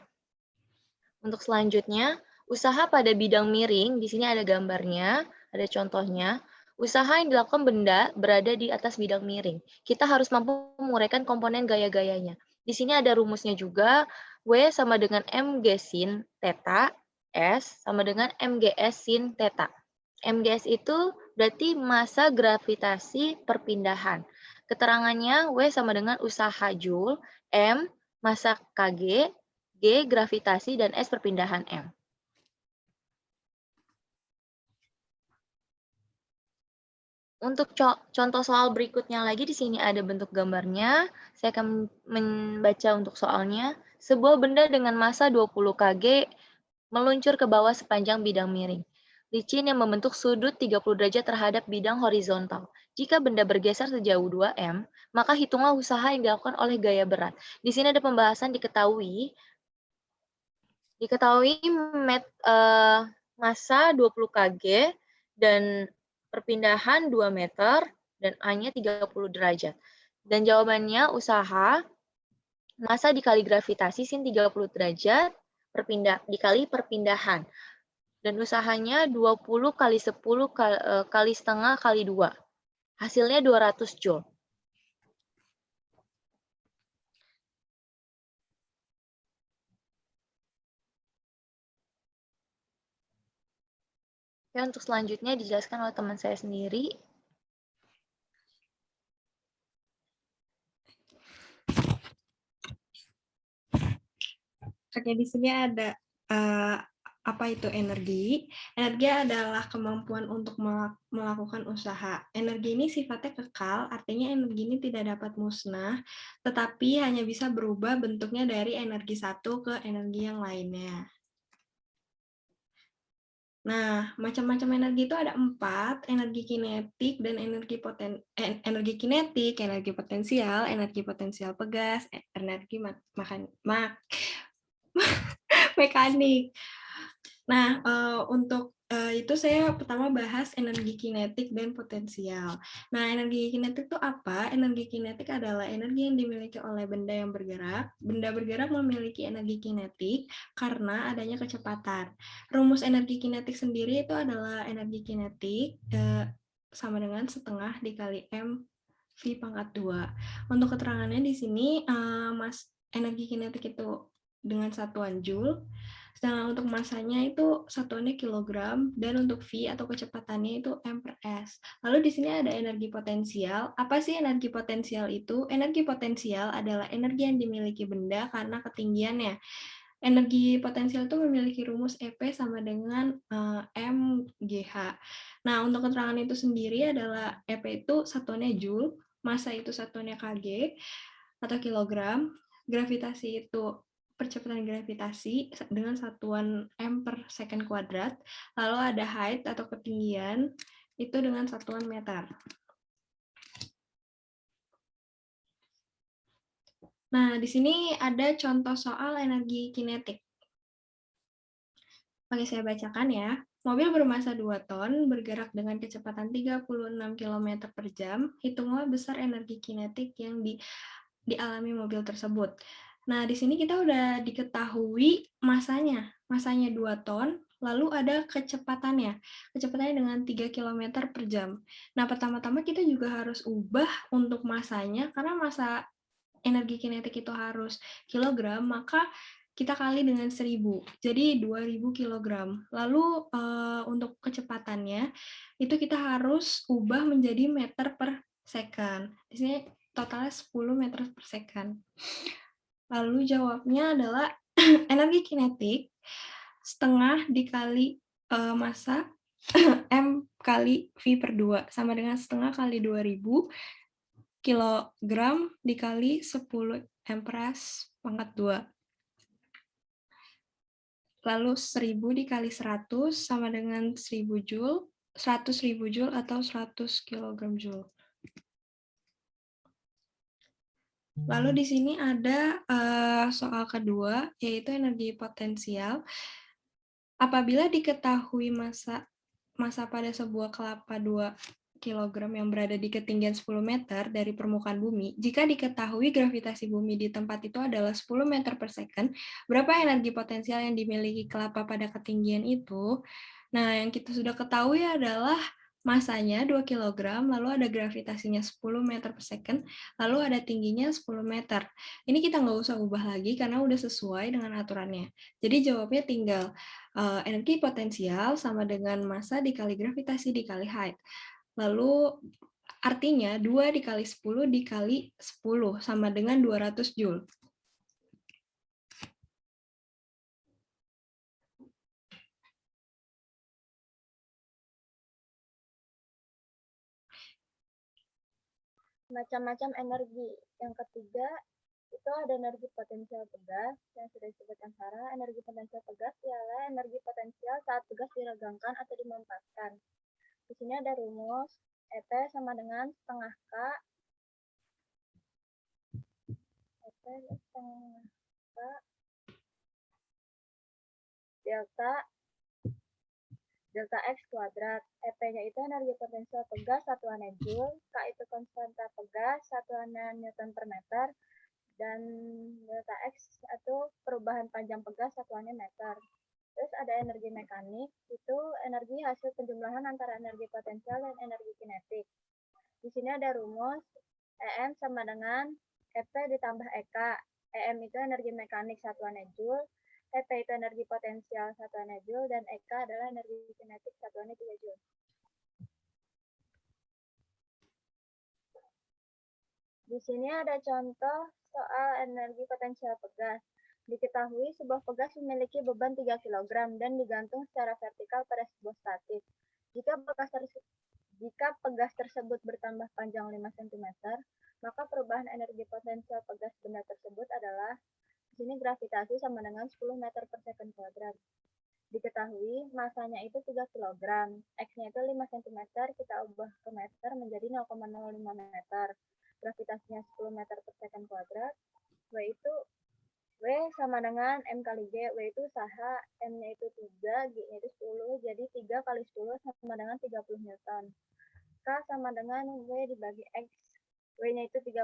Untuk selanjutnya, usaha pada bidang miring, di sini ada gambarnya, ada contohnya. Usaha yang dilakukan benda berada di atas bidang miring. Kita harus mampu menguraikan komponen gaya-gayanya. Di sini ada rumusnya juga, W sama dengan mg sin theta, S sama dengan mgs sin theta. Mgs itu berarti massa gravitasi perpindahan. Keterangannya W sama dengan usaha Joule, M massa kg, G gravitasi, dan S perpindahan M. Untuk contoh soal berikutnya lagi, di sini ada bentuk gambarnya. Saya akan membaca untuk soalnya. Sebuah benda dengan massa 20 kg meluncur ke bawah sepanjang bidang miring. Licin yang membentuk sudut 30 derajat terhadap bidang horizontal. Jika benda bergeser sejauh 2 M, maka hitunglah usaha yang dilakukan oleh gaya berat. Di sini ada pembahasan diketahui massa 20 kg dan perpindahan 2 meter dan A-nya 30 derajat. Dan jawabannya usaha Massa dikali gravitasi sin 30 derajat dikali perpindahan. Dan usahanya 20 kali 10 kali setengah kali 2. Hasilnya 200 Joule. Oke, untuk selanjutnya dijelaskan oleh teman saya sendiri.
Oke, di sini ada apa itu energi? Energi adalah kemampuan untuk melakukan usaha. Energi ini sifatnya kekal, artinya energi ini tidak dapat musnah, tetapi hanya bisa berubah bentuknya dari energi satu ke energi yang lainnya. Nah, macam-macam energi itu ada 4, energi kinetik dan energi kinetik, energi potensial pegas, energi mekanik. Nah, untuk itu saya pertama bahas energi kinetik dan potensial. Nah, energi kinetik itu apa? Energi kinetik adalah energi yang dimiliki oleh benda yang bergerak. Benda bergerak memiliki energi kinetik karena adanya kecepatan. Rumus energi kinetik sendiri itu adalah energi kinetik sama dengan setengah dikali M V pangkat 2. Untuk keterangannya di sini, energi kinetik itu dengan satuan Joule. Sedangkan untuk masanya itu satuannya kilogram, dan untuk V atau kecepatannya itu M/S. Lalu di sini ada energi potensial. Apa sih energi potensial itu? Energi potensial adalah energi yang dimiliki benda karena ketinggiannya. Energi potensial itu memiliki rumus EP sama dengan mGh. Nah, untuk keterangan itu sendiri adalah EP itu satuannya Joule, massa itu satuannya kg atau kilogram, gravitasi itu percepatan gravitasi dengan satuan m per second kuadrat, lalu ada height atau ketinggian itu dengan satuan meter. Nah, di sini ada contoh soal energi kinetik. Oke, saya bacakan ya. Mobil bermassa 2 ton bergerak dengan kecepatan 36 km per jam. Hitunglah besar energi kinetik yang dialami mobil tersebut. Nah, di sini kita udah diketahui masanya 2 ton, lalu ada kecepatannya. Kecepatannya dengan 3 km per jam. Nah, pertama-tama kita juga harus ubah untuk masanya, karena massa energi kinetik itu harus kilogram, maka kita kali dengan 1000, jadi 2000 kilogram. Lalu untuk kecepatannya, itu kita harus ubah menjadi meter per second. Di sini totalnya 10 meter per second. Lalu jawabnya adalah energi kinetik setengah dikali massa M kali V per 2 sama dengan setengah kali 2000 kilogram dikali 10 M/S pangkat 2. Lalu 1000 dikali 100 sama dengan 1000 Joule, 100.000 Joule atau 100 kilogram Joule. Lalu di sini ada soal kedua, yaitu energi potensial. Apabila diketahui massa pada sebuah kelapa 2 kg yang berada di ketinggian 10 meter dari permukaan bumi, jika diketahui gravitasi bumi di tempat itu adalah 10 meter per second, berapa energi potensial yang dimiliki kelapa pada ketinggian itu? Nah, yang kita sudah ketahui adalah masanya 2 kg, lalu ada gravitasinya 10 meter per second, lalu ada tingginya 10 meter. Ini kita nggak usah ubah lagi karena udah sesuai dengan aturannya. Jadi jawabnya tinggal energi potensial sama dengan massa dikali gravitasi dikali height. Lalu artinya 2 dikali 10 dikali 10 sama dengan 200 Joule.
Macam-macam energi. Yang ketiga, itu ada energi potensial pegas yang sudah disebutkan Sarah. Energi potensial pegas ialah energi potensial saat pegas diregangkan atau dimampaskan. Di sini ada rumus EP sama dengan setengah K. EP setengah K delta X kuadrat. EP-nya itu energi potensial pegas, satuannya Joule. K itu konstanta pegas, satuannya Newton per meter. Dan delta X atau perubahan panjang pegas satuannya meter. Terus ada energi mekanik, itu energi hasil penjumlahan antara energi potensial dan energi kinetik. Di sini ada rumus, EM sama dengan EP ditambah EK. EM itu energi mekanik satuannya Joule, EP itu energi potensial satuannya Joule, dan EK adalah energi kinetik satuannya 3 Joule. Di sini ada contoh soal energi potensial pegas. Diketahui sebuah pegas memiliki beban 3 kg dan digantung secara vertikal pada sebuah statis. Jika pegas tersebut bertambah panjang 5 cm, maka perubahan energi potensial pegas benda tersebut adalah, di sini gravitasi sama dengan 10 meter per second kuadrat. Diketahui masanya itu 3 kg, X-nya itu 5 cm, kita ubah ke meter menjadi 0,05 meter. Gravitasinya 10 meter per second kuadrat, W sama dengan M kali G, W itu usaha, M-nya itu 3, G-nya itu 10, jadi 3 kali 10 sama dengan 30 Newton. K sama dengan W dibagi X, W-nya itu 30,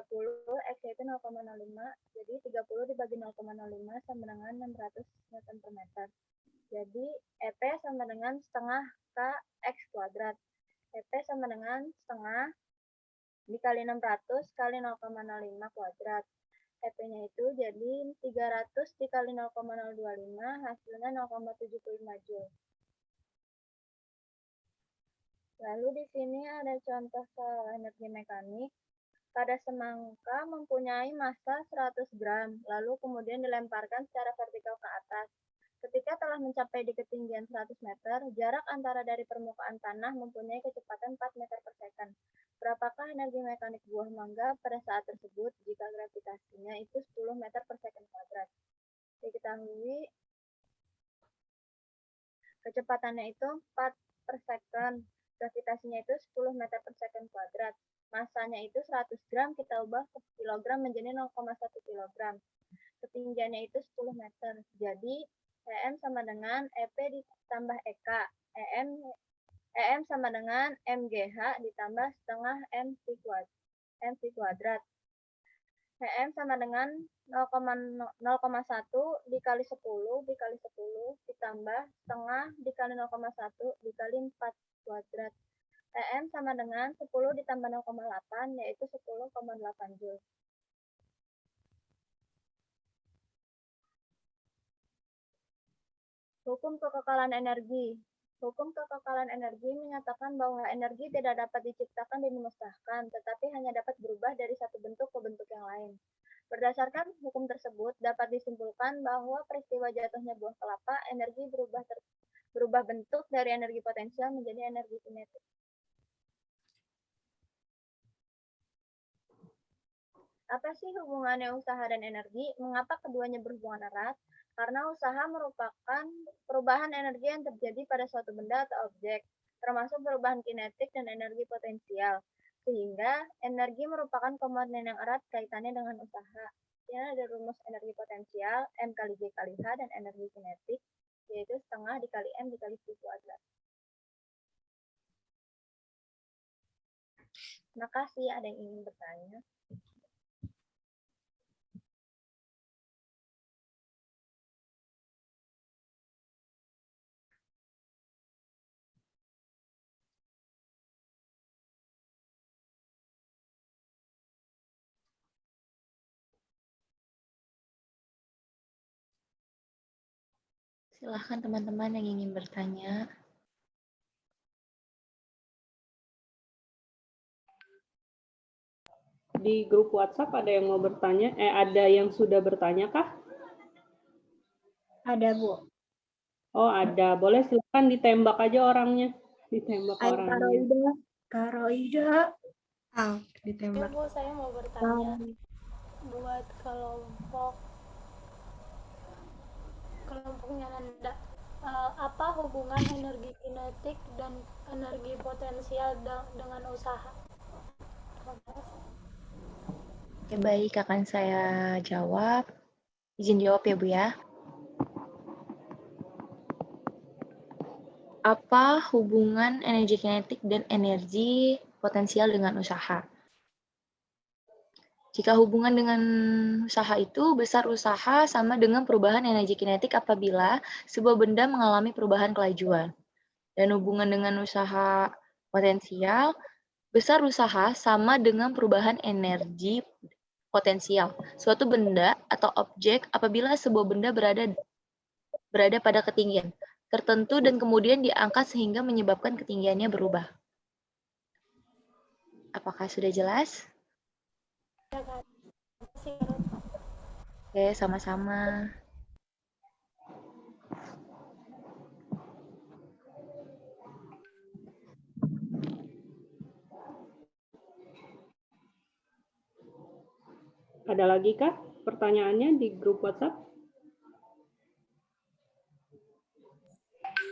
X-nya itu 0,05, jadi 30 dibagi 0,05 sama dengan 600 Newton per meter. Jadi EP sama dengan setengah KX kuadrat. EP sama dengan setengah dikali 600 kali 0,05 kuadrat. EP-nya itu jadi 300 dikali 0,025, hasilnya 0,75 Joule. Lalu di sini ada contoh soal energi mekanik. Pada semangka mempunyai massa 100 gram, lalu kemudian dilemparkan secara vertikal ke atas. Ketika telah mencapai di ketinggian 100 meter, jarak antara dari permukaan tanah mempunyai kecepatan 4 meter per second. Berapakah energi mekanik buah mangga pada saat tersebut jika gravitasinya itu 10 meter per second kuadrat? Diketahui kecepatannya itu 4 per second, gravitasinya itu 10 meter per second kuadrat. Masanya itu 100 gram, kita ubah ke kilogram menjadi 0,1 kilogram. Ketinggiannya itu 10 meter. Jadi EM sama dengan EP ditambah EK. EM sama dengan MGH ditambah setengah MC kuadrat. EM sama dengan 0,1 dikali 10 dikali 10 ditambah setengah dikali 0,1 dikali 4 kuadrat. EM sama dengan 10 ditambah 0,8 yaitu 10,8 Joule. Hukum kekekalan energi. Hukum kekekalan energi menyatakan bahwa energi tidak dapat diciptakan dan dimusnahkan, tetapi hanya dapat berubah dari satu bentuk ke bentuk yang lain. Berdasarkan hukum tersebut, dapat disimpulkan bahwa peristiwa jatuhnya buah kelapa, energi berubah bentuk dari energi potensial menjadi energi kinetik. Apa sih hubungannya usaha dan energi? Mengapa keduanya berhubungan erat? Karena usaha merupakan perubahan energi yang terjadi pada suatu benda atau objek, termasuk perubahan kinetik dan energi potensial. Sehingga energi merupakan komponen yang erat kaitannya dengan usaha. Ini ada rumus energi potensial, M kali G kali H, dan energi kinetik, yaitu setengah dikali M dikali V kuadrat. Terima kasih, ada yang ingin bertanya?
Silahkan teman-teman yang ingin bertanya.
Di grup WhatsApp ada yang mau bertanya? Ada yang sudah bertanya kah?
Ada, Bu.
Oh, ada. Boleh silakan ditembak aja orangnya. Ditembak
Ayo,
orangnya.
Karoida.
Ditembak.
Bu, saya mau bertanya buat kelompoknya Anda. Apa hubungan energi kinetik dan energi potensial dengan usaha?
Oke, baik, akan saya jawab. Izin jawab ya, Bu ya. Apa hubungan energi kinetik dan energi potensial dengan usaha? Jika hubungan dengan usaha itu, besar usaha sama dengan perubahan energi kinetik apabila sebuah benda mengalami perubahan kelajuan. Dan hubungan dengan usaha potensial, besar usaha sama dengan perubahan energi potensial. Suatu benda atau objek apabila sebuah benda berada pada ketinggian tertentu dan kemudian diangkat sehingga menyebabkan ketinggiannya berubah. Apakah sudah jelas?
Ya, Kak. Terima kasih, Kak.
Oke, sama-sama.
Ada lagi kah pertanyaannya di grup WhatsApp?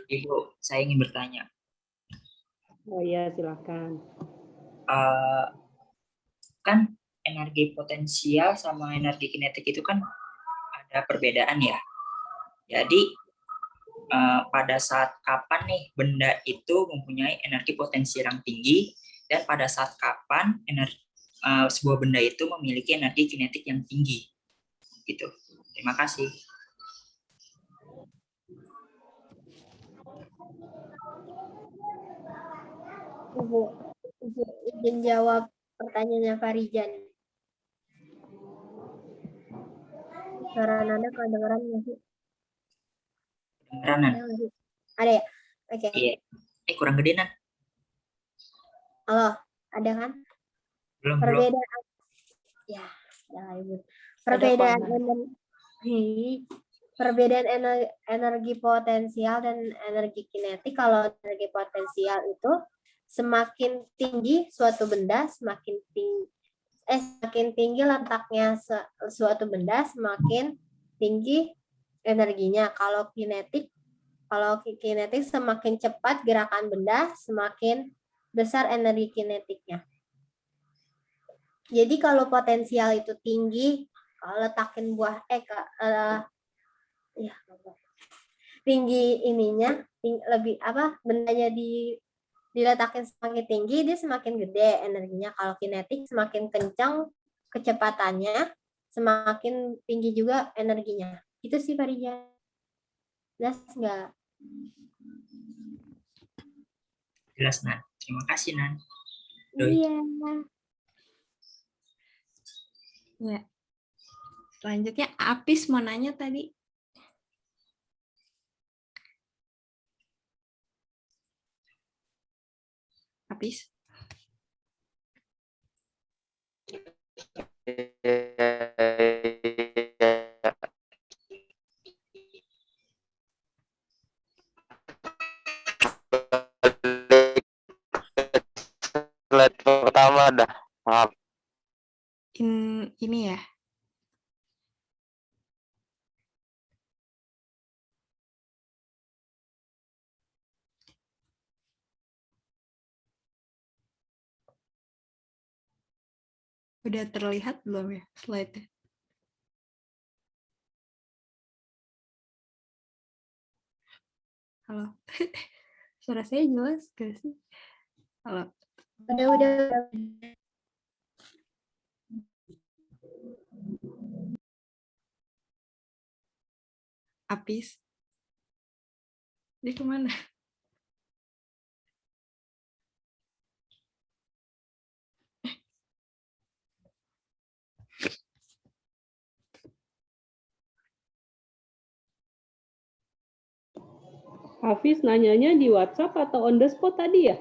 Ibu, saya ingin bertanya.
Oh iya, silakan.
Kan energi potensial sama energi kinetik itu kan ada perbedaan ya. Jadi pada saat kapan nih benda itu mempunyai energi potensial yang tinggi dan pada saat kapan sebuah benda itu memiliki energi kinetik yang tinggi. Gitu. Terima kasih.
Ibu, izin jawab pertanyaannya Farijan. Suara Nanda kedengeran nggak sih?
Kedengeran?
Ada ya? Oke.
Iya. Kurang gede, Nan.
Halo, ada kan?
Belum.
Perbedaan. Ya, ya Ibu. Perbedaan energi potensial dan energi kinetik. Kalau energi potensial itu semakin tinggi suatu benda, semakin tinggi letaknya suatu benda, semakin tinggi energinya. Kalau kinetik semakin cepat gerakan benda, semakin besar energi kinetiknya. Jadi kalau potensial itu tinggi, kalau letakin tinggi ininya, lebih bendanya diletakin semakin tinggi, dia semakin gede energinya. Kalau kinetik semakin kencang kecepatannya, semakin tinggi juga energinya. Itu sih Farija. Jelas nggak?
Jelas, Nan. Terima kasih, Nan.
Iya.
Ya. Selanjutnya Apis mau nanya tadi. Apis.
Slide pertama dah. Maaf.
Ini ya. Udah terlihat belum ya slide-nya? Halo. Suara saya jelas gak sih? Halo.
Udah.
Apis. Dia kemana?
Hafiz nanyanya di WhatsApp atau on the spot tadi ya?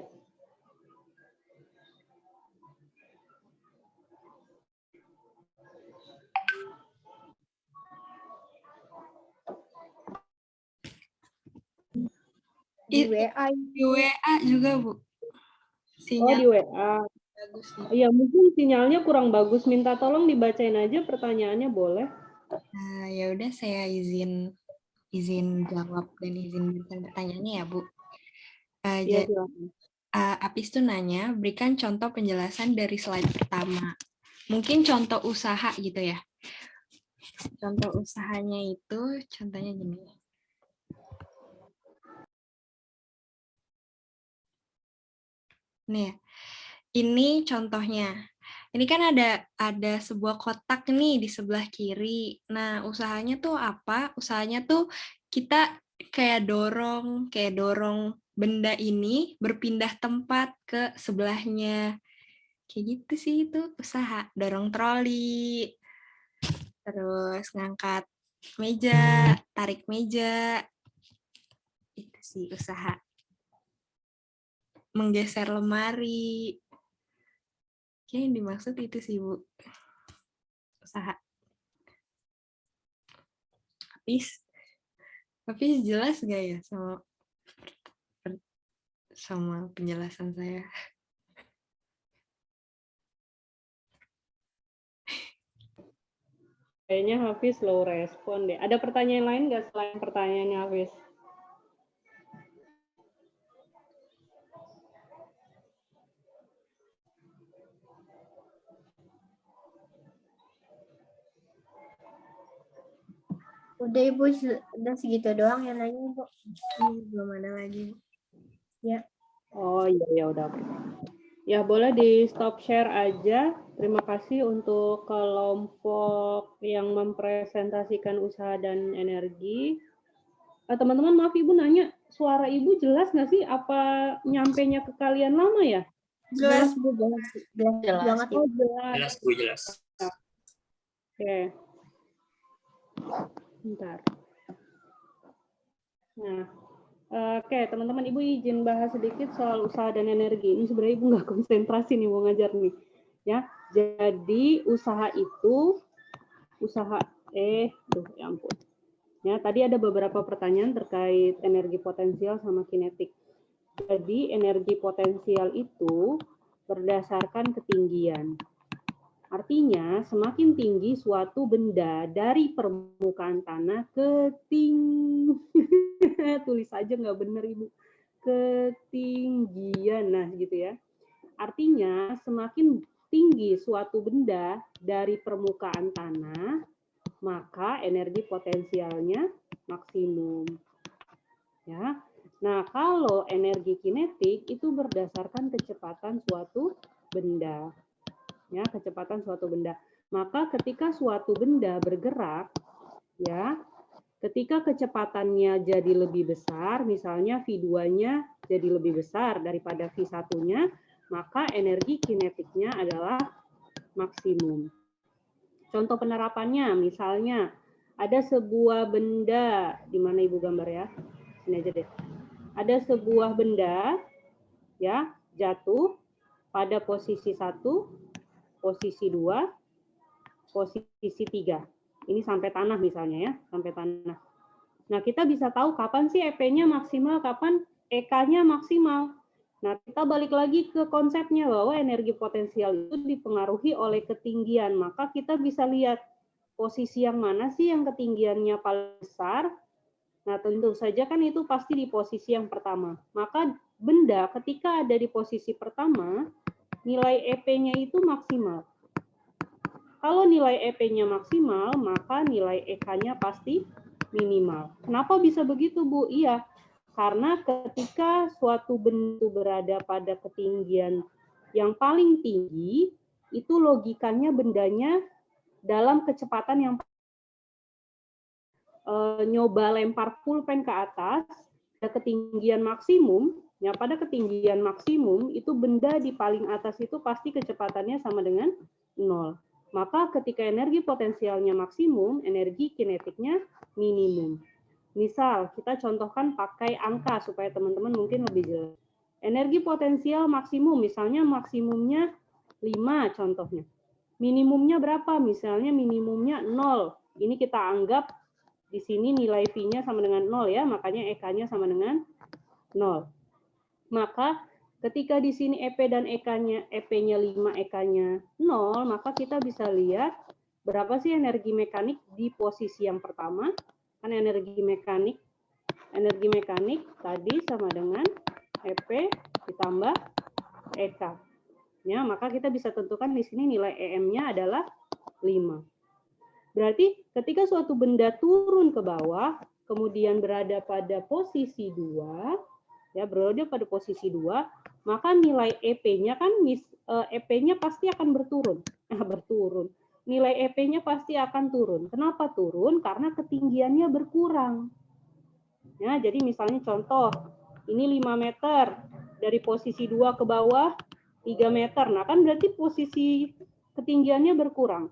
Di WA.
Di WA juga, Bu.
Oh, di WA.
Bagus nih.
Iya, mungkin sinyalnya kurang bagus. Minta tolong dibacain aja pertanyaannya, boleh?
Nah, ya udah saya izin jawab dan izin pertanyaannya ya, Bu.
Iya, silakan.
Apis tuh nanya, berikan contoh penjelasan dari slide pertama. Mungkin contoh usaha gitu ya. Contoh usahanya itu, contohnya gini. Nih, ini contohnya. Ini kan ada sebuah kotak nih di sebelah kiri. Nah, usahanya tuh apa? Usahanya tuh kita kayak dorong benda ini berpindah tempat ke sebelahnya. Kayak gitu sih itu usaha. Dorong troli, terus ngangkat meja, tarik meja. Itu sih usaha. Menggeser lemari. Kayaknya yang dimaksud itu sih, Bu. Usaha. Tapi jelas nggak ya sama penjelasan saya?
Kayaknya Hafiz slow respon deh. Ada pertanyaan lain nggak selain pertanyaannya Hafiz?
Udah Ibu, udah segitu doang yang nanya Ibu. Belum ada lagi. Ya.
Oh iya, ya udah. Ya boleh di stop share aja. Terima kasih untuk kelompok yang mempresentasikan usaha dan energi. Teman-teman maaf Ibu nanya, suara Ibu jelas nggak sih? Apa nyampenya ke kalian lama ya?
Jelas Bu, jelas.
Jelas.
Banget
Oh,
Ibu.
jelas.
Jelas, Bu, jelas.
Oke. Bentar. Nah, oke teman-teman, Ibu izin bahas sedikit soal usaha dan energi. Ini sebenarnya Ibu nggak konsentrasi nih mau ngajar nih. Ya, jadi usaha itu, ya ampun. Ya, tadi ada beberapa pertanyaan terkait energi potensial sama kinetik. Jadi energi potensial itu berdasarkan ketinggian. Artinya, semakin tinggi suatu benda dari permukaan tanah tulis aja nggak bener Ibu, ketinggian, nah gitu ya. Artinya, semakin tinggi suatu benda dari permukaan tanah, maka energi potensialnya maksimum. Ya. Nah, kalau energi kinetik itu berdasarkan kecepatan suatu benda. Ya, kecepatan suatu benda. Maka ketika suatu benda bergerak, ya, ketika kecepatannya jadi lebih besar, misalnya V2-nya jadi lebih besar daripada V1-nya, maka energi kinetiknya adalah maksimum. Contoh penerapannya, misalnya ada sebuah benda, di mana Ibu gambar ya? Sini aja deh. Ada sebuah benda, ya, jatuh pada posisi 1, posisi 2, posisi 3. Ini sampai tanah misalnya ya, sampai tanah. Nah, kita bisa tahu kapan sih EP-nya maksimal, kapan EK-nya maksimal. Nah, kita balik lagi ke konsepnya bahwa energi potensial itu dipengaruhi oleh ketinggian. Maka kita bisa lihat posisi yang mana sih yang ketinggiannya paling besar. Nah, tentu saja kan itu pasti di posisi yang pertama. Maka benda ketika ada di posisi pertama, nilai EP-nya itu maksimal. Kalau nilai EP-nya maksimal, maka nilai EK-nya pasti minimal. Kenapa bisa begitu, Bu? Iya, karena ketika suatu benda berada pada ketinggian yang paling tinggi, itu logikanya bendanya dalam kecepatan yang nyoba lempar pulpen ke atas, pada ketinggian maksimum, ya pada ketinggian maksimum, itu benda di paling atas itu pasti kecepatannya sama dengan 0. Maka ketika energi potensialnya maksimum, energi kinetiknya minimum. Misal, kita contohkan pakai angka supaya teman-teman mungkin lebih jelas. Energi potensial maksimum, misalnya maksimumnya 5 contohnya. Minimumnya berapa? Misalnya minimumnya 0. Ini kita anggap di sini nilai V-nya sama dengan 0 ya, makanya EK-nya sama dengan 0. Maka ketika di sini EP dan EK-nya, EP-nya 5, EK-nya 0, maka kita bisa lihat berapa sih energi mekanik di posisi yang pertama. Kan energi mekanik tadi sama dengan EP ditambah EK. Ya, maka kita bisa tentukan di sini nilai EM-nya adalah 5. Berarti ketika suatu benda turun ke bawah, kemudian berada pada posisi 2, ya berada pada posisi 2, maka nilai EP-nya kan EP-nya pasti akan berturun. Berturun. Nilai EP-nya pasti akan turun. Kenapa turun? Karena ketinggiannya berkurang. Ya, jadi misalnya contoh, ini 5 meter, dari posisi 2 ke bawah 3 meter. Nah, kan berarti posisi ketinggiannya berkurang.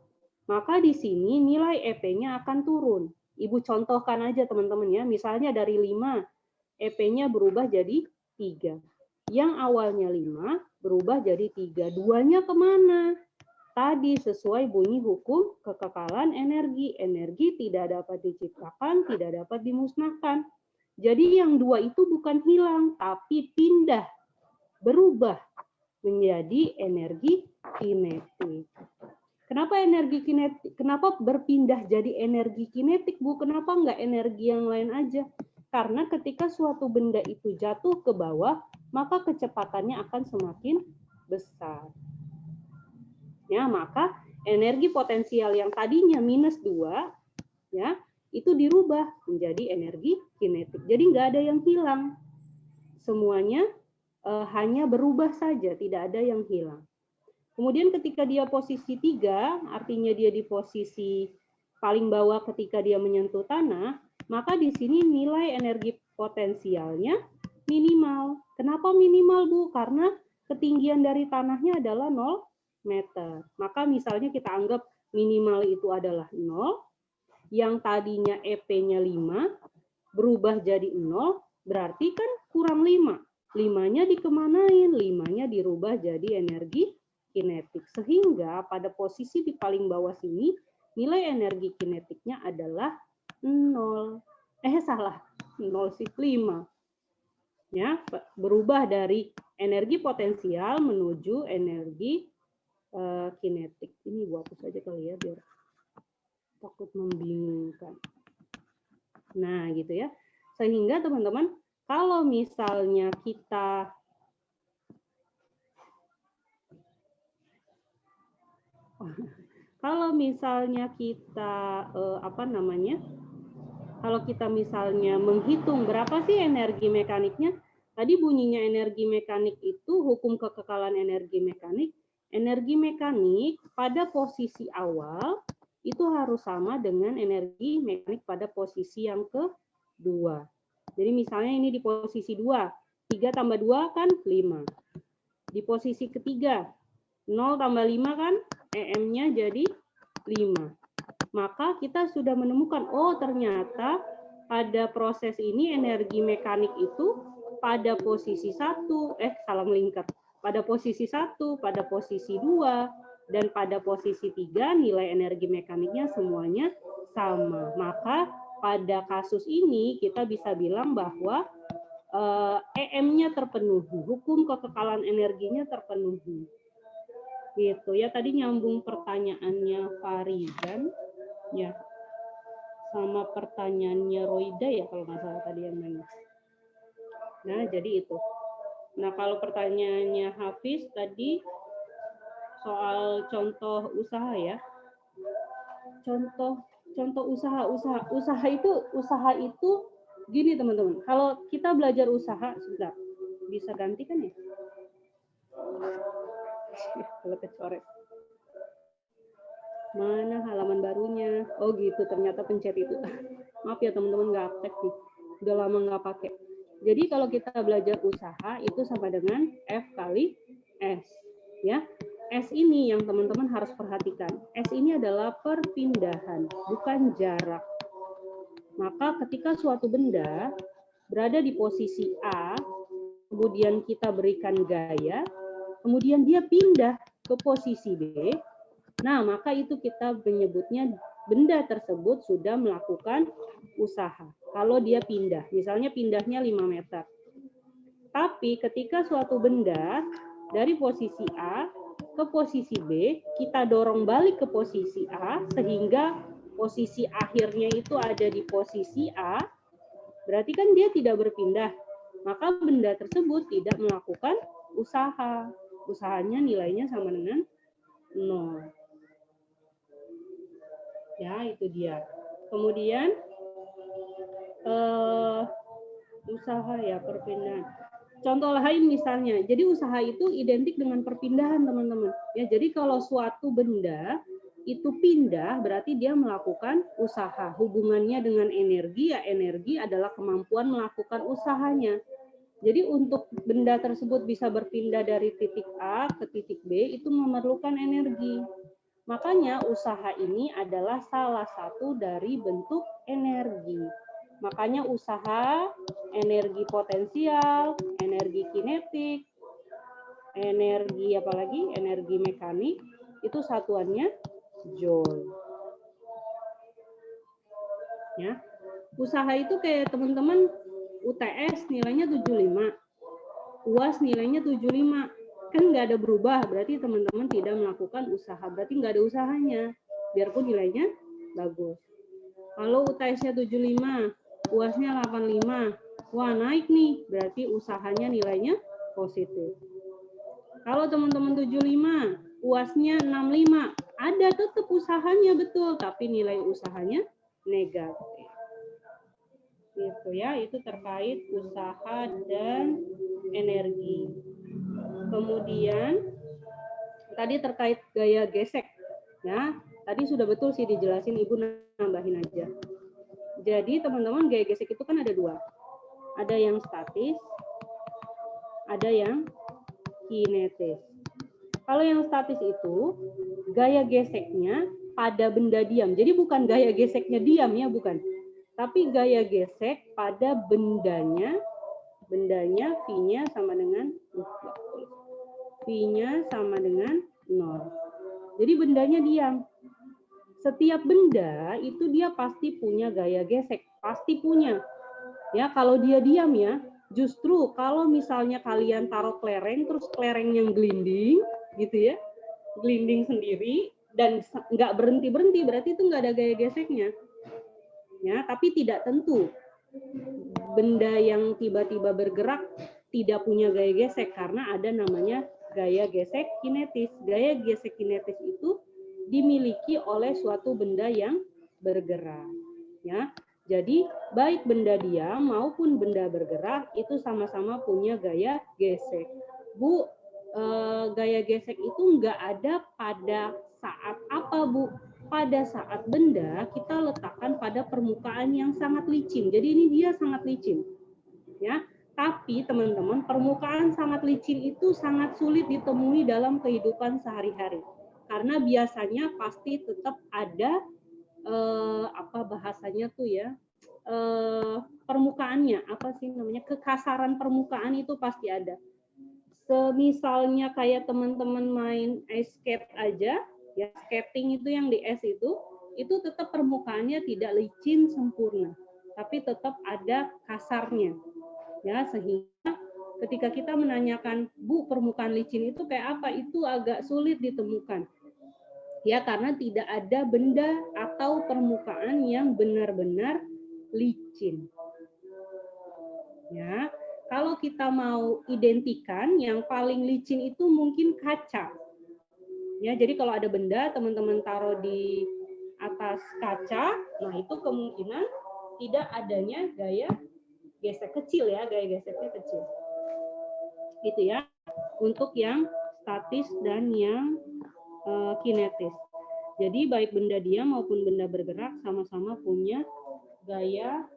Maka di sini nilai EP-nya akan turun. Ibu contohkan aja teman-teman ya, misalnya dari 5, EP-nya berubah jadi 3. Yang awalnya 5 berubah jadi 3. Duanya kemana? Tadi sesuai bunyi hukum kekekalan energi. Energi tidak dapat diciptakan, tidak dapat dimusnahkan. Jadi yang 2 itu bukan hilang, tapi pindah, berubah menjadi energi kinetik. Kenapa energi kinetik? Kenapa berpindah jadi energi kinetik, Bu? Kenapa enggak energi yang lain aja? Karena ketika suatu benda itu jatuh ke bawah, maka kecepatannya akan semakin besar. Ya, maka energi potensial yang tadinya -2, ya, itu dirubah menjadi energi kinetik. Jadi nggak ada yang hilang. Semuanya hanya berubah saja, tidak ada yang hilang. Kemudian ketika dia posisi 3, artinya dia di posisi paling bawah ketika dia menyentuh tanah, maka di sini nilai energi potensialnya minimal. Kenapa minimal, Bu? Karena ketinggian dari tanahnya adalah 0 meter. Maka misalnya kita anggap minimal itu adalah 0, yang tadinya EP-nya 5, berubah jadi 0, berarti kan kurang 5. 5-nya dikemanain? 5-nya dirubah jadi energi kinetik. Sehingga pada posisi di paling bawah sini, nilai energi kinetiknya adalah 0. 0 sih, 5. Ya, berubah dari energi potensial menuju energi kinetik. Ini gua hapus aja kali ya, biar takut membingungkan. Nah, gitu ya. Sehingga teman-teman, kalau misalnya kita kalau kita misalnya menghitung berapa sih energi mekaniknya, tadi bunyinya energi mekanik itu hukum kekekalan energi mekanik. Energi mekanik pada posisi awal itu harus sama dengan energi mekanik pada posisi yang kedua. Jadi misalnya ini di posisi 2, 3 tambah 2 kan 5. Di posisi ketiga, 0 tambah 5 kan EM-nya jadi 5. Maka kita sudah menemukan, oh ternyata pada proses ini energi mekanik itu pada posisi 1, pada posisi 1, pada posisi 2, dan pada posisi 3 nilai energi mekaniknya semuanya sama. Maka pada kasus ini kita bisa bilang bahwa EM-nya terpenuhi, hukum kekekalan energinya terpenuhi. Gitu ya, tadi nyambung pertanyaannya Farizan ya sama pertanyaannya Roida ya kalau nggak salah tadi yang nanya. Nah, jadi itu. Nah, kalau pertanyaannya Hafiz tadi soal contoh usaha ya. Contoh usaha itu gini teman-teman. Kalau kita belajar usaha, sebentar. Bisa ganti kan ya? Kalau kecoret. Mana halaman barunya? Oh gitu, ternyata pencet itu. Maaf ya teman-teman, nggak aktif nih. Udah lama nggak pakai. Jadi kalau kita belajar usaha itu sama dengan F kali S. Ya, S ini yang teman-teman harus perhatikan. S ini adalah perpindahan, bukan jarak. Maka ketika suatu benda berada di posisi A, kemudian kita berikan gaya, kemudian dia pindah ke posisi B, nah maka itu kita menyebutnya benda tersebut sudah melakukan usaha. Kalau dia pindah, misalnya pindahnya 5 meter. Tapi ketika suatu benda dari posisi A ke posisi B, kita dorong balik ke posisi A, sehingga posisi akhirnya itu ada di posisi A, berarti kan dia tidak berpindah. Maka benda tersebut tidak melakukan usaha. Usahanya nilainya sama dengan 0. Ya, itu dia. Kemudian usaha ya perpindahan. Contoh lain misalnya, jadi usaha itu identik dengan perpindahan teman-teman. Ya, jadi kalau suatu benda itu pindah, berarti dia melakukan usaha. Hubungannya dengan energi, ya energi adalah kemampuan melakukan usahanya. Jadi untuk benda tersebut bisa berpindah dari titik A ke titik B, itu memerlukan energi. Makanya usaha ini adalah salah satu dari bentuk energi. Makanya usaha, energi potensial, energi kinetik, energi apalagi, energi mekanik, itu satuannya joule. Ya. Usaha itu kayak teman-teman UTS nilainya 75, UAS nilainya 75. Kan nggak ada berubah, berarti teman-teman tidak melakukan usaha, berarti nggak ada usahanya, biarpun nilainya bagus. Kalau UTS-nya 75, UAS-nya 85, wah naik nih, berarti usahanya nilainya positif. Kalau teman-teman 75, UAS-nya 65, ada tetap usahanya betul, tapi nilai usahanya negatif. Gitu ya, itu terkait usaha dan energi. Kemudian tadi terkait gaya gesek, ya tadi sudah betul sih dijelasin, Ibu nambahin aja. Jadi teman-teman gaya gesek itu kan ada dua, ada yang statis, ada yang kinetis. Kalau yang statis itu gaya geseknya pada benda diam, jadi bukan gaya geseknya diam ya, bukan, tapi gaya gesek pada bendanya V-nya sama dengan V-nya sama dengan 0. Jadi bendanya diam. Setiap benda itu dia pasti punya gaya gesek, pasti punya. Ya, kalau dia diam ya, justru kalau misalnya kalian taruh kelereng, terus kelereng yang gelinding, gitu ya, gelinding sendiri, dan nggak berhenti-berhenti, berarti itu nggak ada gaya geseknya. Ya, tapi tidak tentu. Benda yang tiba-tiba bergerak tidak punya gaya gesek, karena ada namanya gaya gesek kinetis. Gaya gesek kinetis itu dimiliki oleh suatu benda yang bergerak. Ya, jadi baik benda diam maupun benda bergerak itu sama-sama punya gaya gesek. Bu, gaya gesek itu nggak ada pada saat apa, Bu? Pada saat benda kita letakkan pada permukaan yang sangat licin. Jadi ini dia sangat licin. Ya, tapi teman-teman, permukaan sangat licin itu sangat sulit ditemui dalam kehidupan sehari-hari. Karena biasanya pasti tetap ada apa bahasanya tuh ya, permukaannya, apa sih namanya, kekasaran permukaan itu pasti ada. Semisalnya kayak teman-teman main ice skate aja, ya skating itu yang di es itu tetap permukaannya tidak licin sempurna, tapi tetap ada kasarnya. Ya, sehingga ketika kita menanyakan, Bu, permukaan licin itu kayak apa? Itu agak sulit ditemukan. Ya, karena tidak ada benda atau permukaan yang benar-benar licin. Ya, kalau kita mau identikan yang paling licin itu mungkin kaca. Ya, jadi kalau ada benda teman-teman taruh di atas kaca, nah itu kemungkinan tidak adanya gaya gesek kecil ya, gaya geseknya kecil. Gitu ya, untuk yang statis dan yang kinetis. Jadi baik benda diam maupun benda bergerak sama-sama punya gaya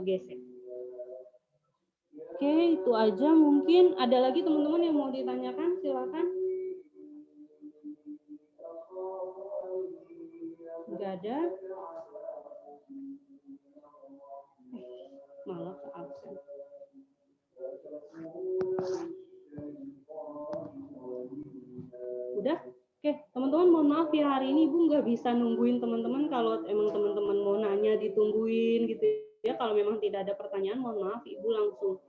gesek. Oke, itu aja mungkin. Ada lagi teman-teman yang mau ditanyakan? Silakan. Nggak ada. Malah absen. Udah? Oke, teman-teman mohon maaf ya, hari ini Ibu nggak bisa nungguin teman-teman. Kalau emang teman-teman mau nanya ditungguin gitu ya. Kalau memang tidak ada pertanyaan, mohon maaf Ibu langsung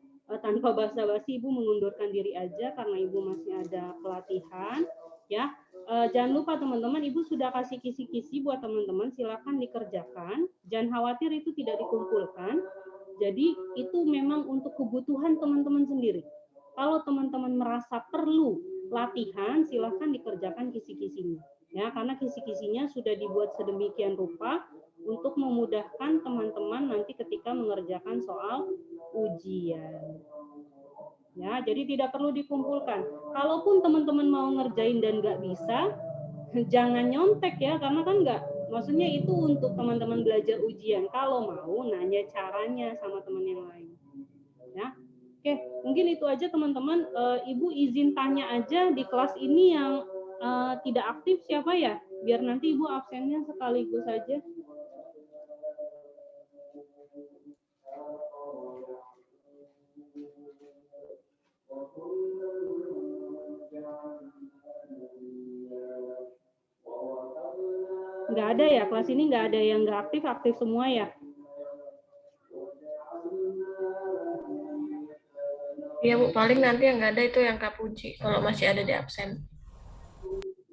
tanpa basa-basi Ibu mengundurkan diri aja karena Ibu masih ada pelatihan ya. Jangan lupa teman-teman, Ibu sudah kasih kisi-kisi buat teman-teman, silakan dikerjakan. Jangan khawatir itu tidak dikumpulkan. Jadi itu memang untuk kebutuhan teman-teman sendiri. Kalau teman-teman merasa perlu latihan, silahkan dikerjakan kisi-kisinya. Ya, karena kisi-kisinya sudah dibuat sedemikian rupa untuk memudahkan teman-teman nanti ketika mengerjakan soal ujian. Ya, jadi tidak perlu dikumpulkan. Kalaupun teman-teman mau ngerjain dan nggak bisa, jangan nyontek ya, karena kan nggak, maksudnya itu untuk teman-teman belajar ujian. Kalau mau, nanya caranya sama teman yang lain. Ya, oke, mungkin itu aja teman-teman. Ibu izin tanya aja di kelas ini yang tidak aktif siapa ya, biar nanti Ibu absennya sekaligus saja. Nggak ada ya, kelas ini nggak ada yang nggak aktif, aktif semua ya?
Iya Bu, paling nanti yang nggak ada itu yang Kak Puji, kalau masih ada di absen.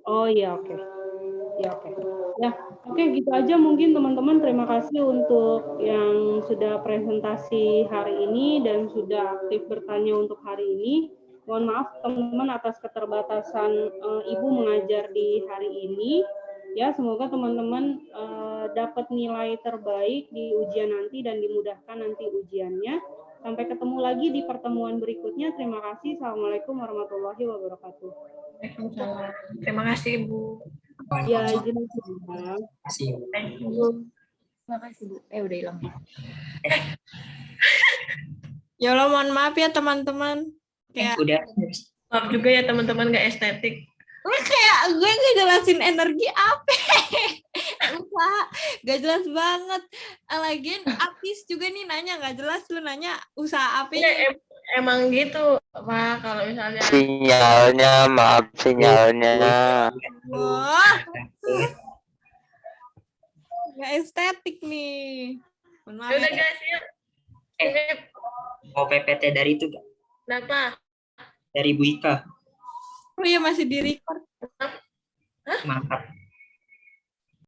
Oh iya, oke. Ya, oke. Ya, oke, gitu aja mungkin teman-teman. Terima kasih untuk yang sudah presentasi hari ini dan sudah aktif bertanya untuk hari ini. Mohon maaf teman-teman atas keterbatasan Ibu mengajar di hari ini. Ya, semoga teman-teman dapat nilai terbaik di ujian nanti dan dimudahkan nanti ujiannya. Sampai ketemu lagi di pertemuan berikutnya. Terima kasih. Assalamualaikum warahmatullahi wabarakatuh.
Waalaikumsalam. Terima kasih Ibu.
Ya, izin terima
kasih.
Terima kasih Bu. Udah hilang.
Ya Allah, mohon maaf ya teman-teman. Kayak
Udah.
Maaf juga ya teman-teman nggak estetik.
kayak gue ngejelasin energi apa? Usaha gak jelas banget. Lagian Apis juga nih nanya gak jelas, lu nanya usaha apa?
Ya, emang gitu Pak, kalau misalnya
Sinyalnya, maaf sinyalnya.
Wah, gak estetik nih. Mohon maaf
udah
ya.
guys yuk.
Mau PPT dari itu gak?
Kenapa?
Dari Bu Ika.
Oh iya, masih di record.
Mantap.